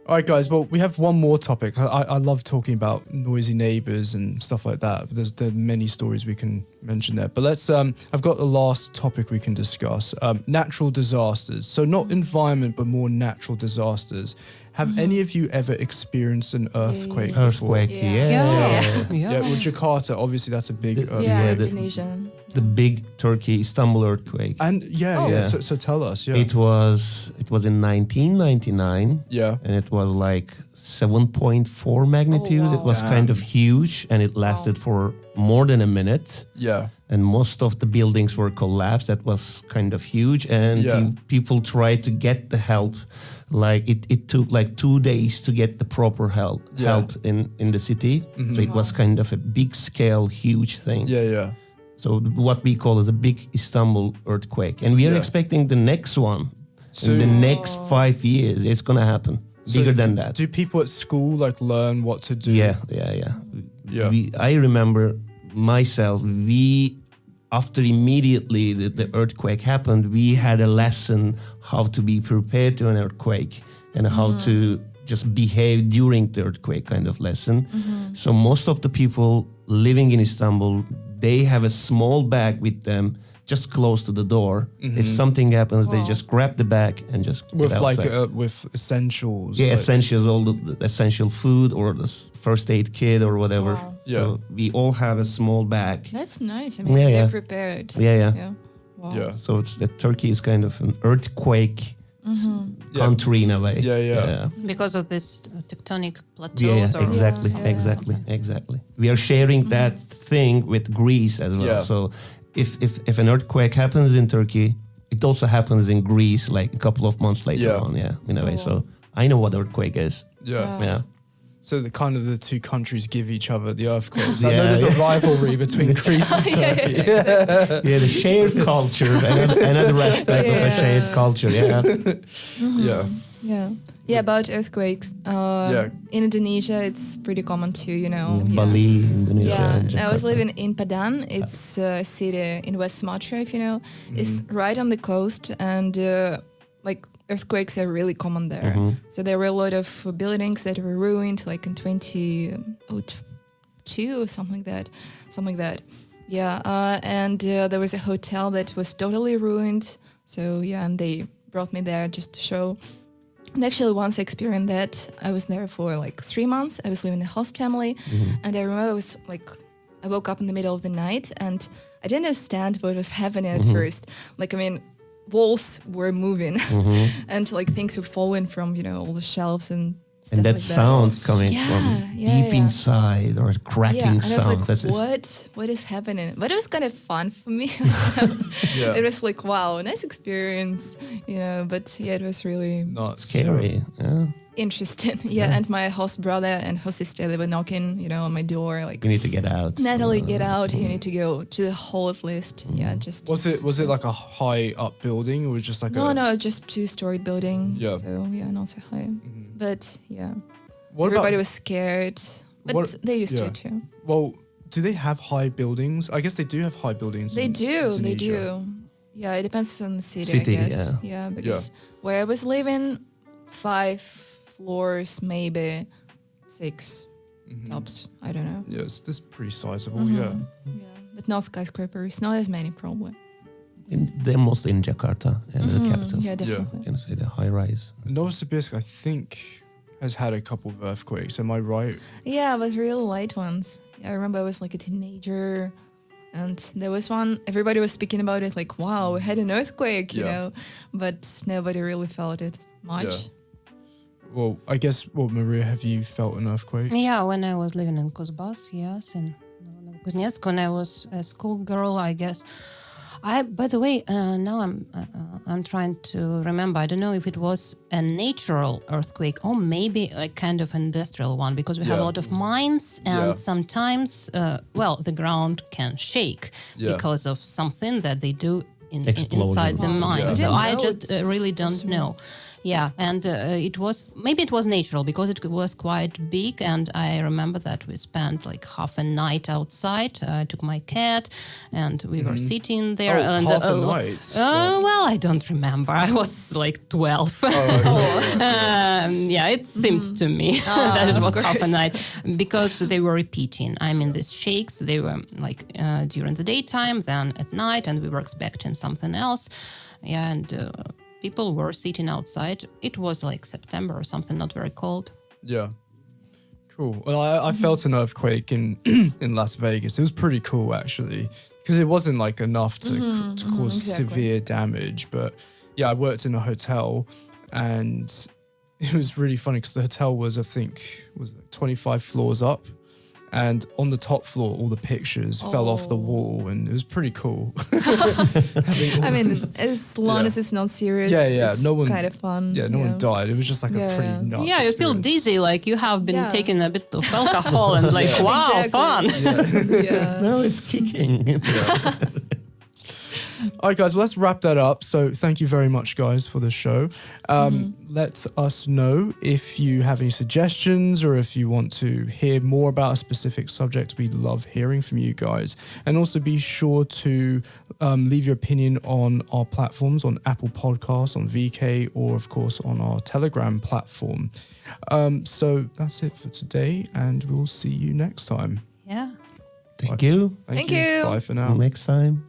All right, guys. Well, we have one more topic. I love talking about noisy neighbors and stuff like that. There are many stories we can mention there. But let's. I've got the last topic we can discuss. Natural disasters. So not environment, but more natural disasters. Have any of you ever experienced an earthquake? Earthquake, Yeah. Well, Jakarta, obviously, that's a big earthquake. Yeah, the- Indonesia. The big Turkey Istanbul earthquake. And Yeah. So tell us. Yeah. It was in 1999. Yeah. And it was like 7.4 magnitude. wow. It was kind of huge, and it lasted for more than a minute. Yeah. And most of the buildings were collapsed. That was kind of huge, and people tried to get the help. Like it took like 2 days to get the proper help in the city. So it was kind of a big scale, huge thing. Yeah. So what we call is a big Istanbul earthquake, and we are expecting the next one in the next 5 years. It's gonna happen bigger than that. Do people at school learn what to do? Yeah. Yeah. I remember myself. After immediately the earthquake happened, we had a lesson how to be prepared to an earthquake and how to just behave during the earthquake, kind of lesson. So most of the people living in Istanbul, they have a small bag with them just close to the door. If something happens, they just grab the bag and just With get outside. with essentials. Yeah, essentials, all the essential food or the first aid kit or whatever. Wow. So we all have a small bag. That's nice. I mean, Yeah, they're yeah. prepared. Yeah. Wow. Yeah. So Turkey is kind of an earthquake country in a way. Yeah. because of this tectonic plateaus. Yeah, or exactly, Yeah. exactly. We are sharing that thing with Greece as well. Yeah. So if an earthquake happens in Turkey, it also happens in Greece like a couple of months later on. Yeah, in a way. So I know what earthquake is. Yeah. Yeah. So the two countries give each other the earthquakes. I Yeah. know there's a rivalry between Greece and Turkey. Yeah, the shared culture, another aspect of a shared culture. Yeah. Yeah, about earthquakes. In Indonesia, it's pretty common too, Bali, Indonesia. Yeah, and I was Jakarta. living in Padang. It's a city in West Sumatra, if you know. It's right on the coast, and earthquakes are really common there. So there were a lot of buildings that were ruined, like in 2002 or something like that. Yeah, and there was a hotel that was totally ruined. So yeah, and they brought me there just to show. And actually, once I experienced that, I was there for like 3 months. I was living in a host family, and I remember I woke up in the middle of the night, and I didn't understand what was happening at first. Walls were moving, and things were falling from all the shelves and stuff And that like sound coming from deep inside, or a cracking and I was sound. like, what is happening? But it was kind of fun for me. It was like, wow, nice experience, but yeah, it was really Not scary. Yeah. interesting. And my host brother and host sister, they were knocking, on my door, like, You need to get out. Natalie, get out. You need to go to the hold list. Yeah, just... Was it like a high up building, or was it just like No, just 2-story building. Yeah. So, yeah, not so high. But, yeah. What Everybody about, was scared. But they used to it too. Well, do they have high buildings? I guess they do have high buildings. They in do. They Indonesia. do. Yeah, it depends on the city, City, I guess. Yeah, because where I was living, 5 floors, maybe 6 tops. I don't know. Yes, this is pretty sizable. Yeah. Yeah, but not skyscrapers. Not as many, probably. They're mostly in Jakarta, the capital. Yeah, definitely. You can say the high rise. Novosibirsk, I think, has had a couple of earthquakes. Am I right? Yeah, but real light ones. I remember I was like a teenager, and there was one, everybody was speaking about it like, wow, we had an earthquake, you know, but nobody really felt it much. Yeah. Well, I guess, Maria, have you felt an earthquake? Yeah, when I was living in Kuzbas, yes, in Kuznetsk, when I was a schoolgirl, I guess. By the way, now I'm trying to remember. I don't know if it was a natural earthquake or maybe a kind of industrial one, because we have a lot of mines, and sometimes, the ground can shake because of something that they do inside the mine. Yeah. So I just really don't know. Yeah, and it was natural because it was quite big, and I remember that we spent like half a night outside. I took my cat, and we were sitting there. And, half a night? Well, I don't remember. I was like 12. Yeah, it seemed to me that it was half a night because they were repeating. I mean, these shakes, they were like during the daytime, then at night, and we were expecting something else. Yeah, and people were sitting outside. It was like September or something, not very cold. Yeah. Cool. Well, I felt an earthquake in Las Vegas. It was pretty cool, actually, because it wasn't like enough to cause severe damage. But yeah, I worked in a hotel, and it was really funny because the hotel was, I think, 25 floors up. And on the top floor, all the pictures fell off the wall, and it was pretty cool. I mean, as long as it's not serious, it's kind of fun. Yeah, no one died. It was just like a pretty nuts you feel dizzy, like you have been taking a bit of alcohol and like, wow, fun. Now it's kicking. All right, guys, well, let's wrap that up. So thank you very much, guys, for the show. Let us know if you have any suggestions or if you want to hear more about a specific subject. We love hearing from you guys. And also be sure to leave your opinion on our platforms, on Apple Podcasts, on VK, or, of course, on our Telegram platform. So that's it for today, and we'll see you next time. Yeah. Thank you. Thank you. Bye for now. Next time.